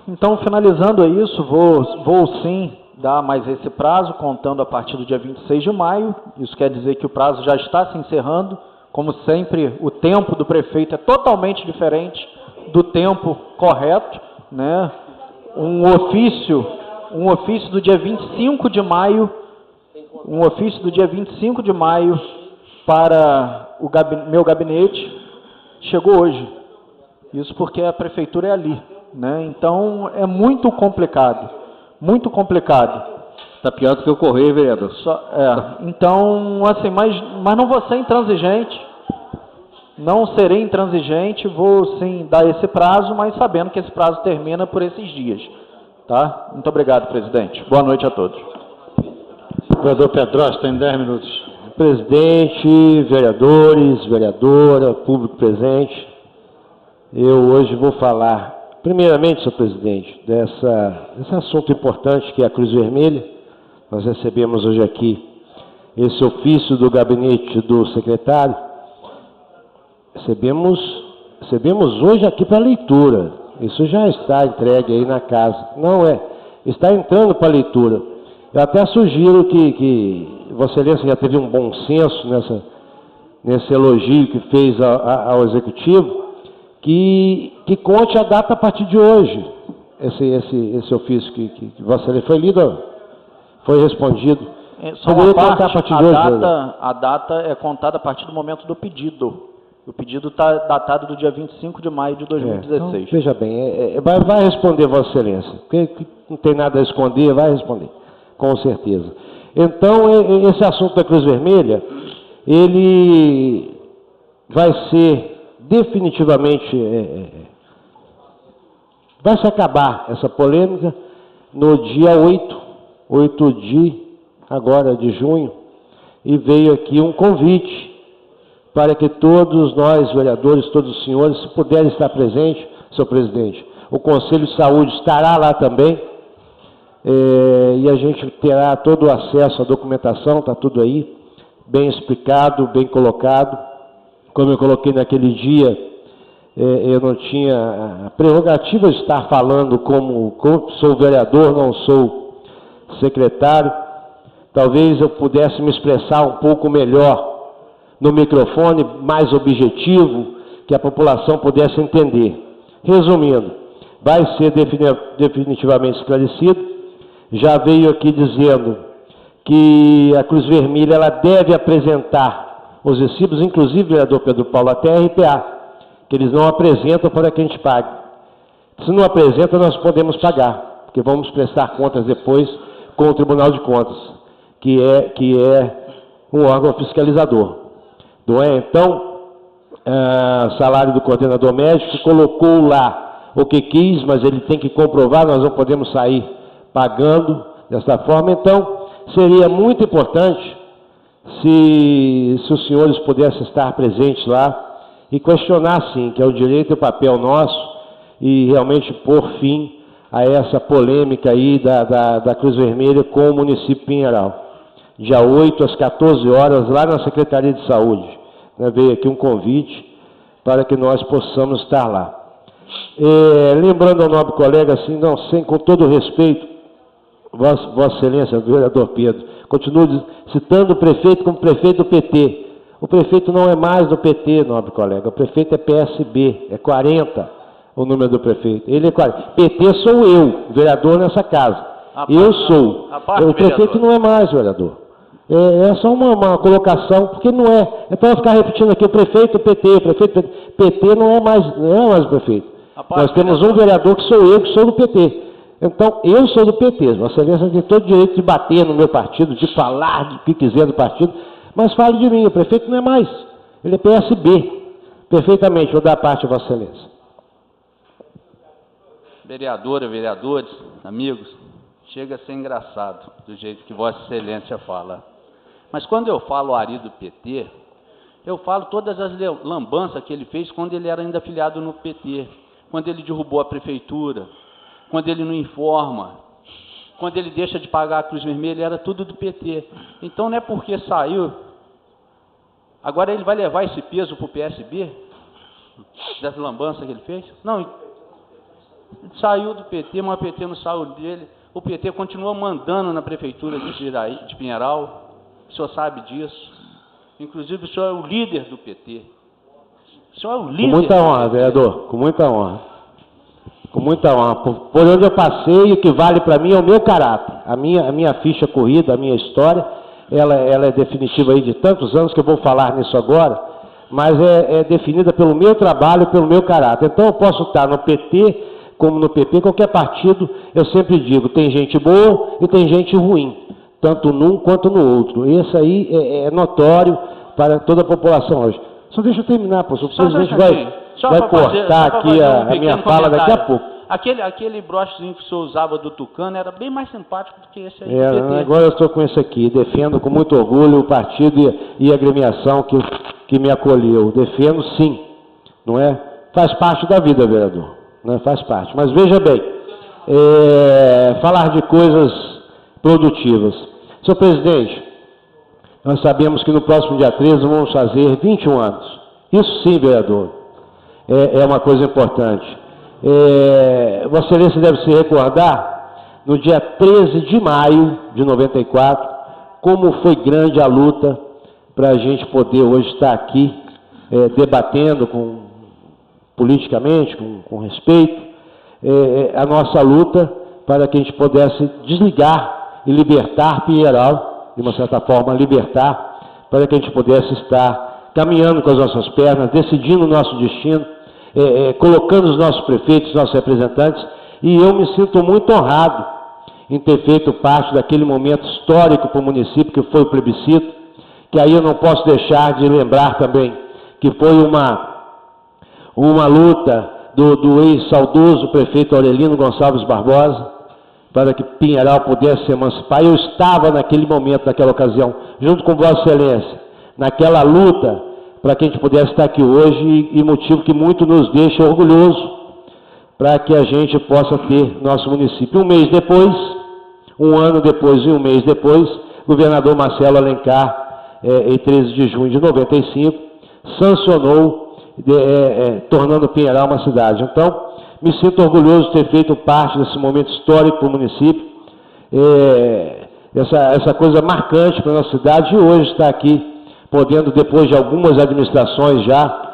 Então, finalizando isso, vou sim dar mais esse prazo, contando a partir do dia 26 de maio. Isso quer dizer que o prazo já está se encerrando. Como sempre, o tempo do prefeito é totalmente diferente do tempo correto, né? Um ofício do dia 25 de maio, para o meu gabinete chegou hoje. Isso porque a prefeitura é ali, né? Então é muito complicado, muito complicado. Está pior do que o correio, vereador. Então, assim, mas não vou ser intransigente. Não serei intransigente, vou sim dar esse prazo, mas sabendo que esse prazo termina por esses dias. Tá? Muito obrigado, presidente. Boa noite a todos. Vereador Pedrosa, tem 10 minutos. Presidente, vereadores, vereadora, público presente, eu hoje vou falar, primeiramente, senhor presidente, desse assunto importante que é a Cruz Vermelha. Nós recebemos hoje aqui esse ofício do gabinete do secretário. Recebemos hoje aqui para leitura. Isso já está entregue aí na casa. Não é, está entrando para leitura. Eu até sugiro que Vossa Excelência já teve um bom senso nesse elogio que fez ao Executivo, que conte a data a partir de hoje. Esse ofício que Vossa Excelência foi lido, foi respondido. Só uma parte, a data é contada a partir do momento do pedido. O pedido está datado do dia 25 de maio de 2016. Então, veja bem, vai responder Vossa Excelência, porque não tem nada a esconder, vai responder, com certeza. Então, esse assunto da Cruz Vermelha, ele vai ser definitivamente, vai se acabar essa polêmica no dia 8 de junho, e veio aqui um convite para que todos nós, vereadores, todos os senhores, se puderem estar presentes, senhor presidente. O Conselho de Saúde estará lá também, e a gente terá todo o acesso à documentação, está tudo aí, bem explicado, bem colocado. Como eu coloquei naquele dia, eu não tinha a prerrogativa de estar falando como sou vereador, não sou secretário. Talvez eu pudesse me expressar um pouco melhor no microfone, mais objetivo, que a população pudesse entender. Resumindo, vai ser definitivamente esclarecido. Já veio aqui dizendo que a Cruz Vermelha ela deve apresentar os recibos, inclusive, vereador Pedro Paulo, até a RPA, que eles não apresentam para que a gente pague. Se não apresenta, nós podemos pagar, porque vamos prestar contas depois com o Tribunal de Contas, que é um órgão fiscalizador. Não é? Então, salário do coordenador médico, colocou lá o que quis, mas ele tem que comprovar, nós não podemos sair pagando dessa forma. Então, seria muito importante se os senhores pudessem estar presentes lá e questionar, sim, que é o direito e o papel nosso, e realmente pôr fim a essa polêmica aí da Cruz Vermelha com o município de Pinheiral. Dia 8, às 14 horas, lá na Secretaria de Saúde. Né, veio aqui um convite para que nós possamos estar lá. Lembrando ao nobre colega, assim, não, com todo o respeito, Vossa Excelência, vereador Pedro, continuo citando o prefeito como prefeito do PT. O prefeito não é mais do PT, nobre colega, o prefeito é PSB, é 40 o número do prefeito. Ele é 40. PT sou eu, vereador nessa casa. Eu sou. O prefeito não é mais vereador. É só uma colocação, porque não é. Então, eu ficar repetindo aqui, o prefeito PT, PT não é mais o prefeito. Nós temos um vereador que sou eu, que sou do PT. Então, eu sou do PT. Vossa Excelência tem todo o direito de bater no meu partido, de falar do que quiser do partido, mas fale de mim, o prefeito não é mais. Ele é PSB. Perfeitamente, vou dar a parte a Vossa Excelência. Vereadora, vereadores, amigos, chega a ser engraçado do jeito que Vossa Excelência fala. Mas quando eu falo Ari do PT, eu falo todas as lambanças que ele fez quando ele era ainda afiliado no PT, quando ele derrubou a prefeitura, quando ele não informa, quando ele deixa de pagar a Cruz Vermelha, era tudo do PT. Então não é porque saiu, agora ele vai levar esse peso para o PSB, das lambanças que ele fez? Não, ele saiu do PT, mas o PT não saiu dele, o PT continua mandando na prefeitura de Pinheiral, o senhor sabe disso, inclusive o senhor é o líder do PT. O senhor é o líder. Com muita honra, vereador, com muita honra. Com muita honra. Por onde eu passei, o que vale para mim é o meu caráter. A minha ficha corrida, a minha história, ela é definitiva aí de tantos anos que eu vou falar nisso agora, mas é definida pelo meu trabalho, pelo meu caráter. Então eu posso estar no PT, como no PP, qualquer partido, eu sempre digo, tem gente boa e tem gente ruim, tanto num quanto no outro. Esse aí é notório para toda a população hoje. Só deixa eu terminar, pô. O presidente vai cortar aqui a minha fala daqui a pouco. Aquele brochezinho que o senhor usava do Tucano era bem mais simpático do que esse aí do PT. Agora eu estou com esse aqui. Defendo com muito orgulho o partido e a agremiação que me acolheu. Defendo sim, não é? Faz parte da vida, vereador. Não é? Faz parte. Mas veja bem, falar de coisas produtivas. Senhor presidente, nós sabemos que no próximo dia 13 vamos fazer 21 anos. Isso sim, vereador, é uma coisa importante. Vossa Excelência deve se recordar, no dia 13 de maio de 94, como foi grande a luta para a gente poder hoje estar aqui debatendo politicamente, com respeito, a nossa luta para que a gente pudesse desligar e libertar Pinheiral, de uma certa forma libertar, para que a gente pudesse estar caminhando com as nossas pernas, decidindo o nosso destino, colocando os nossos prefeitos, nossos representantes, e eu me sinto muito honrado em ter feito parte daquele momento histórico para o município, que foi o plebiscito, que aí eu não posso deixar de lembrar também que foi uma luta do ex-saudoso prefeito Aurelino Gonçalves Barbosa, para que Pinheiral pudesse se emancipar. Eu estava naquele momento, naquela ocasião, junto com Vossa Excelência, naquela luta, para que a gente pudesse estar aqui hoje, e motivo que muito nos deixa orgulhoso, para que a gente possa ter nosso município. Um mês depois, um ano depois e um mês depois, o governador Marcelo Alencar, em 13 de junho de 95, sancionou, tornando Pinheiral uma cidade. Então, me sinto orgulhoso de ter feito parte desse momento histórico para o município, essa coisa marcante para a nossa cidade, e hoje estar aqui, podendo, depois de algumas administrações já,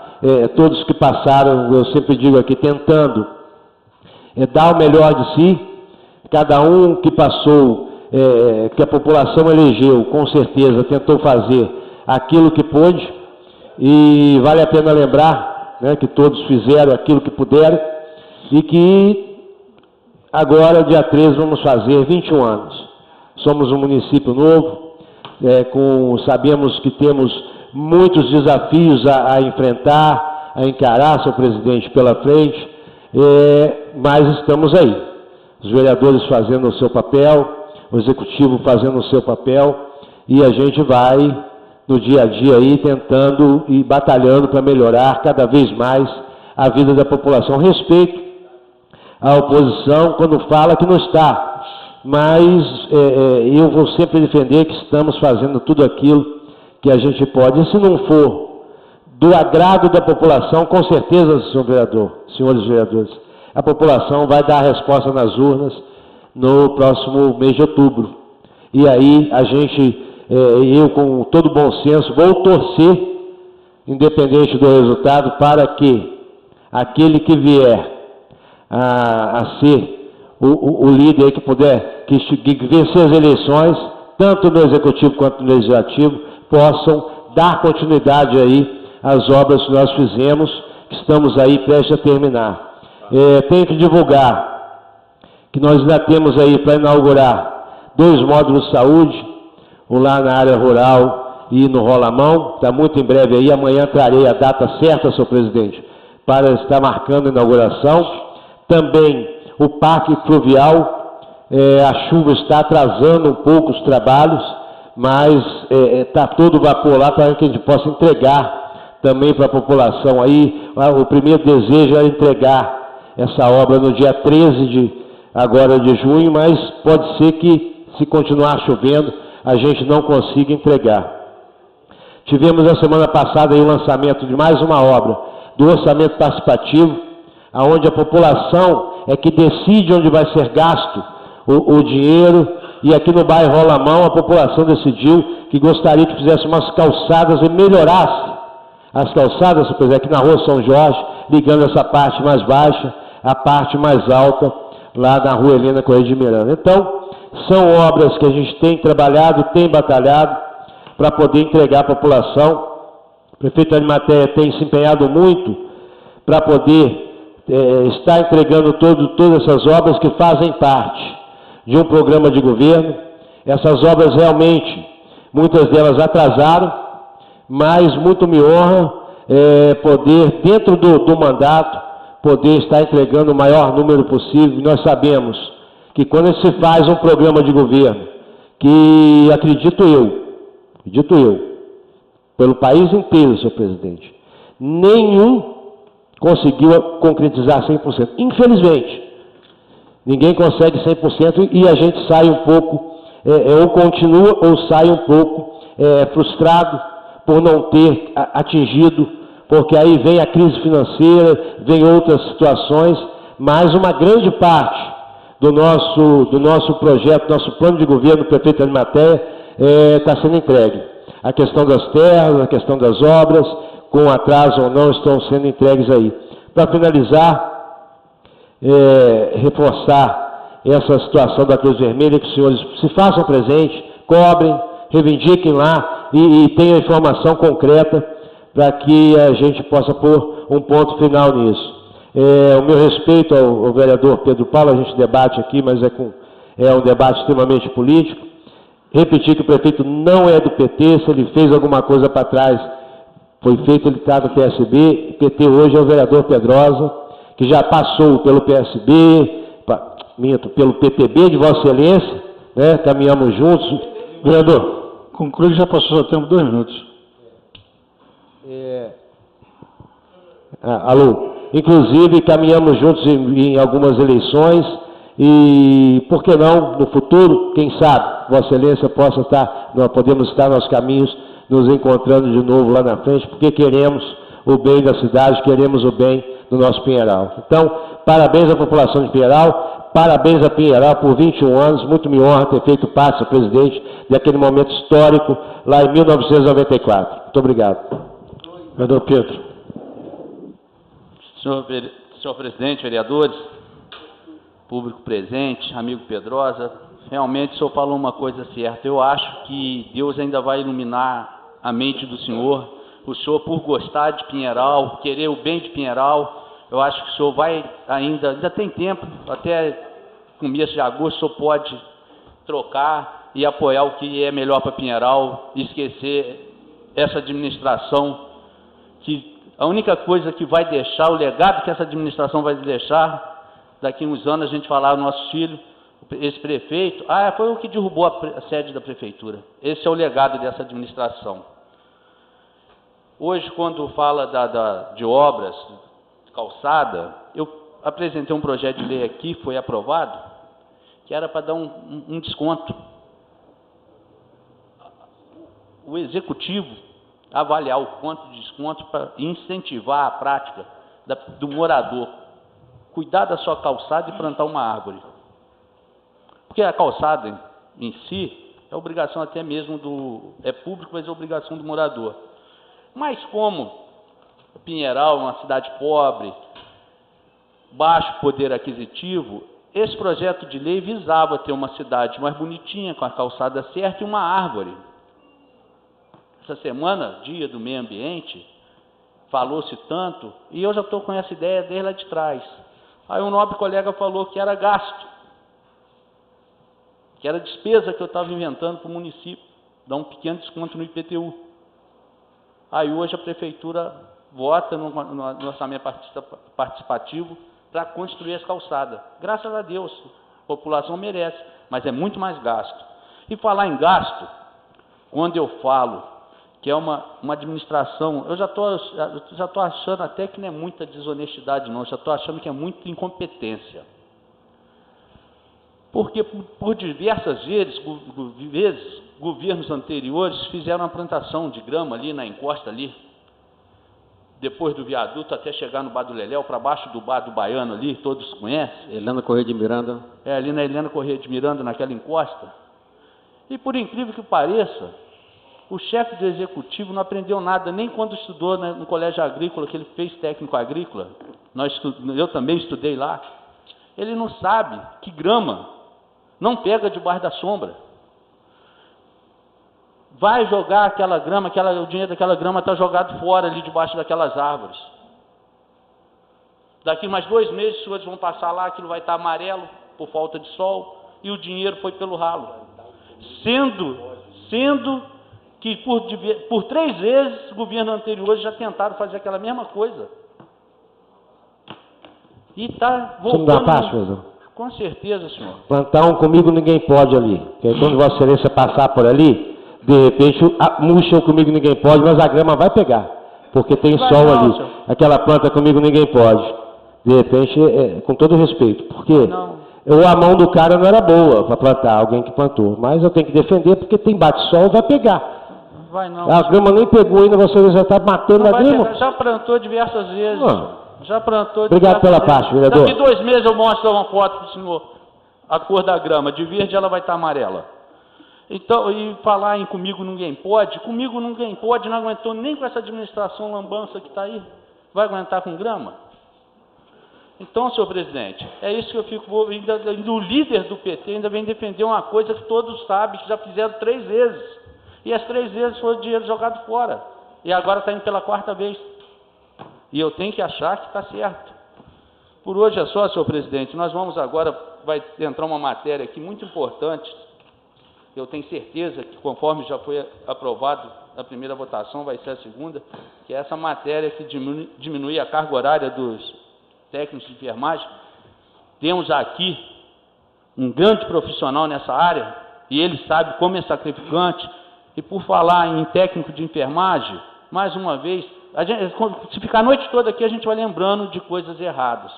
todos que passaram, eu sempre digo aqui, tentando dar o melhor de si, cada um que passou, que a população elegeu, com certeza, tentou fazer aquilo que pôde, e vale a pena lembrar, né, que todos fizeram aquilo que puderam, e que agora, dia 13, vamos fazer 21 anos. Somos um município novo, sabemos que temos muitos desafios a enfrentar, a encarar, senhor presidente, pela frente, mas estamos aí. Os vereadores fazendo o seu papel, o executivo fazendo o seu papel, e a gente vai, no dia a dia aí, tentando e batalhando para melhorar cada vez mais a vida da população. Respeito a oposição quando fala que não está. Mas eu vou sempre defender que estamos fazendo tudo aquilo que a gente pode. E se não for do agrado da população, com certeza, senhor vereador, senhores vereadores, a população vai dar a resposta nas urnas no próximo mês de outubro. E aí a gente, eu com todo bom senso, vou torcer, independente do resultado, para que aquele que vier a ser o líder que puder, que vencer as eleições, tanto no executivo quanto no legislativo, possam dar continuidade aí às obras que nós fizemos, que estamos aí prestes a terminar. Tenho que divulgar que nós ainda temos aí para inaugurar 2 módulos de saúde, um lá na área rural e no Rolamão, está muito em breve aí, amanhã trarei a data certa, senhor presidente, para estar marcando a inauguração. Também o Parque Fluvial, a chuva está atrasando um pouco os trabalhos, mas está todo vapor lá para que a gente possa entregar também para a população aí. O primeiro desejo é entregar essa obra no dia 13 agora de junho, mas pode ser que, se continuar chovendo, a gente não consiga entregar. Tivemos na semana passada aí o lançamento de mais uma obra do orçamento participativo, onde a população é que decide onde vai ser gasto o dinheiro, e aqui no bairro Rolamão a população decidiu que gostaria que fizesse umas calçadas e melhorasse as calçadas, por exemplo, aqui na rua São Jorge, ligando essa parte mais baixa à parte mais alta, lá na rua Helena Correia de Miranda. Então, são obras que a gente tem trabalhado, tem batalhado para poder entregar à população. O prefeito Arimateia tem se empenhado muito para poder estar entregando todas essas obras que fazem parte de um programa de governo. Essas obras realmente, muitas delas atrasaram, mas muito me honra poder, dentro do mandato, poder estar entregando o maior número possível. Nós sabemos que quando se faz um programa de governo, que acredito eu, pelo país inteiro, senhor presidente, nenhum conseguiu concretizar 100%. Infelizmente, ninguém consegue 100% e a gente sai um pouco, ou continua ou sai um pouco frustrado por não ter atingido, porque aí vem a crise financeira, vem outras situações, mas uma grande parte do nosso projeto, nosso plano de governo do prefeito Arimateia está sendo entregue. A questão das terras, a questão das obras, com atraso ou não, estão sendo entregues aí. Para finalizar, reforçar essa situação da Cruz Vermelha, que os senhores se façam presente, cobrem, reivindiquem lá e tenham informação concreta para que a gente possa pôr um ponto final nisso. O meu respeito ao vereador Pedro Paulo, a gente debate aqui, mas é um debate extremamente político. Repetir que o prefeito não é do PT, se ele fez alguma coisa para trás, foi feito, ele está no PSB. O PT hoje é o vereador Pedrosa, que já passou pelo PSB, pelo PTB de Vossa Excelência, né? Caminhamos juntos. Vereador, conclui que já passou o tempo, 2 minutos. Alô, inclusive caminhamos juntos em algumas eleições e, por que não, no futuro, quem sabe, Vossa Excelência possa estar, nós podemos estar nos caminhos, nos encontrando de novo lá na frente, porque queremos o bem da cidade, queremos o bem do nosso Pinheiral. Então, parabéns à população de Pinheiral, parabéns a Pinheiral por 21 anos, muito me honra ter feito parte, senhor presidente, daquele momento histórico lá em 1994. Muito obrigado. Vereador Pedro. Senhor presidente, vereadores, público presente, amigo Pedrosa, realmente o senhor falou uma coisa certa. Eu acho que Deus ainda vai iluminar a mente do senhor. O senhor, por gostar de Pinheiral, querer o bem de Pinheiral, eu acho que o senhor vai ainda tem tempo, até começo de agosto, o senhor pode trocar e apoiar o que é melhor para Pinheiral, esquecer essa administração, que a única coisa que vai deixar, o legado que essa administração vai deixar, daqui a uns anos a gente falar, nossos filhos, esse prefeito, foi o que derrubou a sede da prefeitura. Esse é o legado dessa administração. Hoje, quando fala de obras, calçada, apresentei um projeto de lei aqui, foi aprovado, que era para dar um desconto. O executivo avaliar o quanto de desconto para incentivar a prática do morador. Cuidar da sua calçada e plantar uma árvore. Porque a calçada em si é obrigação até mesmo é público, mas é obrigação do morador. Mas como Pinheiral é uma cidade pobre, baixo poder aquisitivo, esse projeto de lei visava ter uma cidade mais bonitinha, com a calçada certa e uma árvore. Essa semana, dia do meio ambiente, falou-se tanto, e eu já estou com essa ideia desde lá de trás. Aí um nobre colega falou que era gasto, que era despesa que eu estava inventando para o município, dar um pequeno desconto no IPTU. Aí hoje a prefeitura vota no orçamento participativo para construir as calçadas. Graças a Deus, a população merece, mas é muito mais gasto. E falar em gasto, quando eu falo que é uma administração, eu já estou achando até que não é muita desonestidade não, já estou achando que é muita incompetência. Porque por diversas vezes, governos anteriores fizeram uma plantação de grama ali na encosta ali, depois do viaduto até chegar no Bar do Leléu, para baixo do Bar do Baiano ali, todos conhecem. Helena Corrêa de Miranda. É, ali na Helena Corrêa de Miranda, naquela encosta. E por incrível que pareça, o chefe do executivo não aprendeu nada, nem quando estudou no colégio agrícola, que ele fez técnico agrícola, eu também estudei lá. Ele não sabe que grama não pega debaixo da sombra. Vai jogar aquela grama, o dinheiro daquela grama está jogado fora ali debaixo daquelas árvores. Daqui mais 2 meses, os senhores vão passar lá, aquilo vai estar amarelo por falta de sol, e o dinheiro foi pelo ralo. Sendo que por 3 vezes, governos anteriores já tentaram fazer aquela mesma coisa. E está voltando. Você me dá paz, senhor? Com certeza, senhor. Plantar um comigo ninguém pode ali. Porque aí, quando Vossa Excelência passar por ali, de repente, murcha comigo ninguém pode, mas a grama vai pegar. Porque tem Vai sol não, ali. senhor. Aquela planta comigo ninguém pode. De repente, com todo respeito. Porque Não. a mão do cara não era boa para plantar, alguém que plantou. Mas eu tenho que defender, porque tem bate-sol, vai pegar. Vai não. A grama nem pegou ainda, você já está matando Não a vai grama. pegar, já plantou diversas vezes. Não. Já plantou Obrigado diversas pela vezes. parte, vereador. Daqui 2 meses eu mostro uma foto para o senhor. A cor da grama, de verde ela vai estar amarela. Então, e falar em comigo ninguém pode, não aguentou nem com essa administração lambança que está aí. Vai aguentar com grama? Então, senhor presidente, é isso que eu fico, ainda o líder do PT ainda vem defender uma coisa que todos sabem, que já fizeram 3 vezes. E as 3 vezes foi o dinheiro jogado fora. E agora está indo pela 4ª vez. E eu tenho que achar que está certo. Por hoje é só, senhor presidente. Nós vamos agora, vai entrar uma matéria aqui muito importante. Eu tenho certeza que, conforme já foi aprovado a primeira votação, vai ser a segunda, que é essa matéria que diminui a carga horária dos técnicos de enfermagem. Temos aqui um grande profissional nessa área, e ele sabe como é sacrificante. E por falar em técnico de enfermagem, mais uma vez, se ficar a noite toda aqui, a gente vai lembrando de coisas erradas.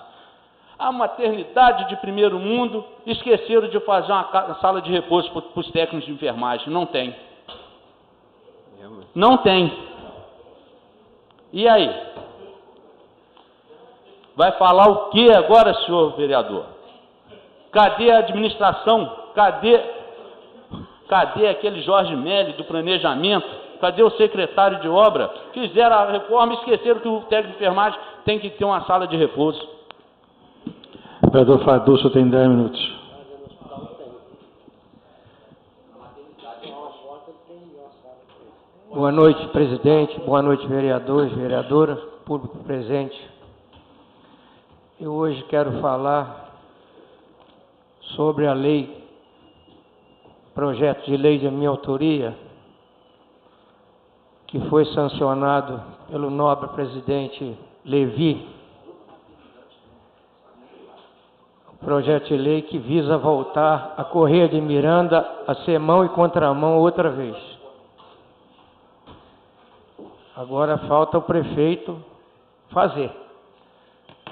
A maternidade de primeiro mundo esqueceram de fazer uma sala de repouso para os técnicos de enfermagem. Não tem. Não tem. E aí? Vai falar o que agora, senhor vereador? Cadê a administração? Cadê aquele Jorge Melli do planejamento? Cadê o secretário de obra? Fizeram a reforma e esqueceram que o técnico de enfermagem tem que ter uma sala de repouso. Vereador Fadúcio tem 10 minutos. Boa noite, presidente. Boa noite, vereadores, vereadoras, público presente. Eu hoje quero falar sobre a lei, projeto de lei de minha autoria, que foi sancionado pelo nobre presidente Levi. Projeto de lei que visa voltar a Corrêa de Miranda a ser mão e contramão outra vez. Agora falta o prefeito fazer.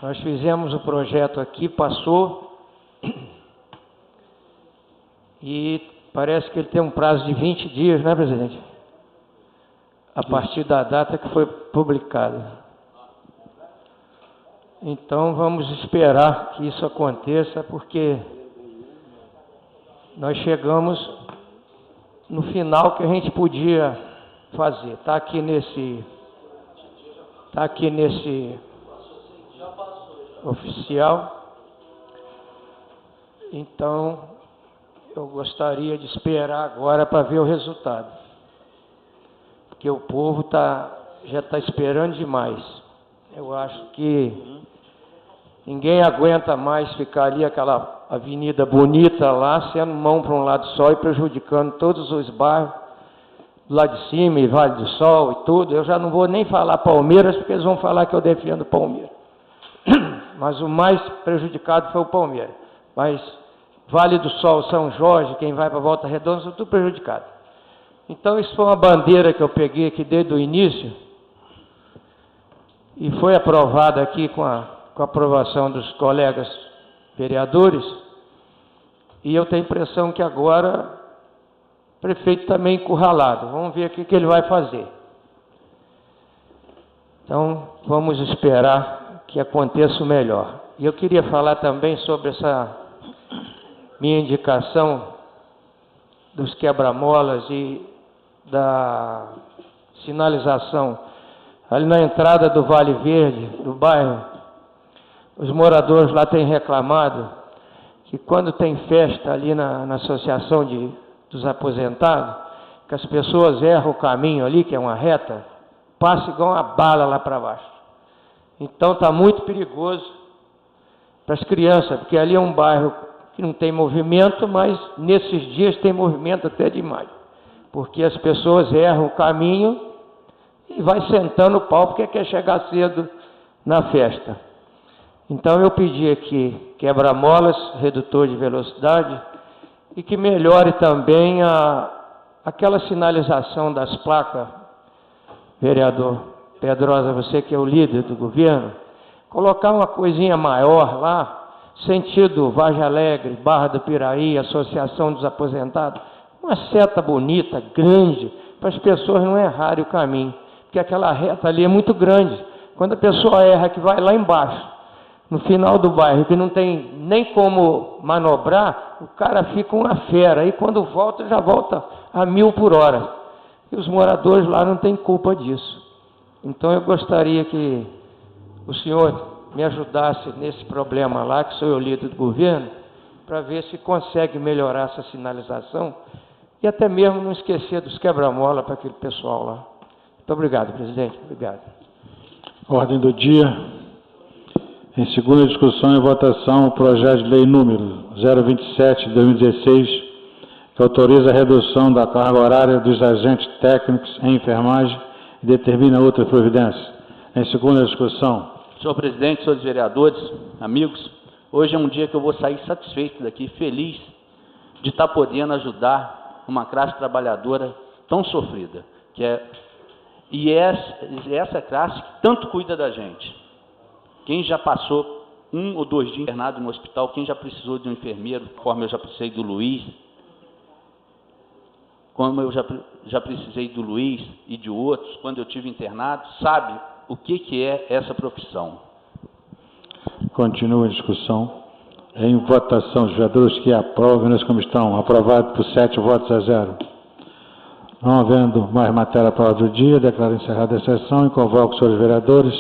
Nós fizemos o projeto aqui, passou, e parece que ele tem um prazo de 20 dias, né, presidente? A partir da data que foi publicada. Então, vamos esperar que isso aconteça, porque nós chegamos no final que a gente podia fazer. Está aqui nesse oficial. Então, eu gostaria de esperar agora para ver o resultado. Porque o povo já está esperando demais. Eu acho que ninguém aguenta mais ficar ali, aquela avenida bonita lá, sendo mão para um lado só e prejudicando todos os bairros, do lado de cima, e Vale do Sol e tudo. Eu já não vou nem falar Palmeiras, porque eles vão falar que eu defendo Palmeiras. Mas o mais prejudicado foi o Palmeiras. Mas Vale do Sol, São Jorge, quem vai para Volta Redonda, são tudo prejudicado. Então, isso foi uma bandeira que eu peguei aqui desde o início, e foi aprovada aqui com a aprovação dos colegas vereadores, e eu tenho a impressão que agora o prefeito está meio encurralado. Vamos ver o que ele vai fazer. Então, vamos esperar que aconteça o melhor. E eu queria falar também sobre essa minha indicação dos quebra-molas e da sinalização ali na entrada do Vale Verde, do bairro. Os moradores lá têm reclamado que quando tem festa ali na associação dos aposentados, que as pessoas erram o caminho ali, que é uma reta, passa igual uma bala lá para baixo. Então está muito perigoso para as crianças, porque ali é um bairro que não tem movimento, mas nesses dias tem movimento até demais, porque as pessoas erram o caminho e vai sentando o pau porque quer chegar cedo na festa. Então eu pedi aqui quebra-molas, redutor de velocidade, e que melhore também aquela sinalização das placas, vereador Pedrosa, você que é o líder do governo, colocar uma coisinha maior lá, sentido Vargem Alegre, Barra do Piraí, Associação dos Aposentados, uma seta bonita, grande, para as pessoas não errarem o caminho, porque aquela reta ali é muito grande. Quando a pessoa erra, que vai lá embaixo, no final do bairro, que não tem nem como manobrar, o cara fica uma fera, e quando volta, já volta a 1000 por hora. E os moradores lá não têm culpa disso. Então eu gostaria que o senhor me ajudasse nesse problema lá, que sou eu líder do governo, para ver se consegue melhorar essa sinalização e até mesmo não esquecer dos quebra-mola para aquele pessoal lá. Muito obrigado, presidente. Obrigado. Ordem do dia. Em segunda discussão e votação, o projeto de lei número 027 de 2016, que autoriza a redução da carga horária dos agentes técnicos em enfermagem e determina outras providências. Em segunda discussão. Senhor presidente, senhores vereadores, amigos, hoje é um dia que eu vou sair satisfeito daqui, feliz de estar podendo ajudar uma classe trabalhadora tão sofrida, e essa classe que tanto cuida da gente. Quem já passou 1 ou 2 dias internado no hospital, quem já precisou de um enfermeiro, conforme eu já precisei do Luiz, como eu já precisei do Luiz e de outros, quando eu tive internado, sabe o que é essa profissão. Continua a discussão. Em votação, os vereadores que aprovem nessa comissão, aprovado por 7 votos a 0. Não havendo mais matéria para o dia, declaro encerrada a sessão e convoco os senhores vereadores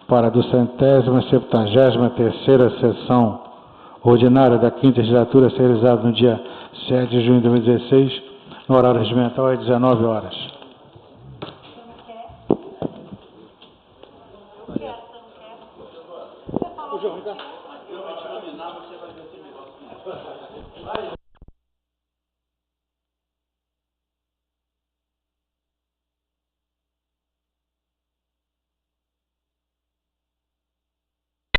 para a 273ª sessão ordinária da 5ª legislatura, a ser realizada no dia 7 de junho de 2016, no horário regimental, às 19 horas.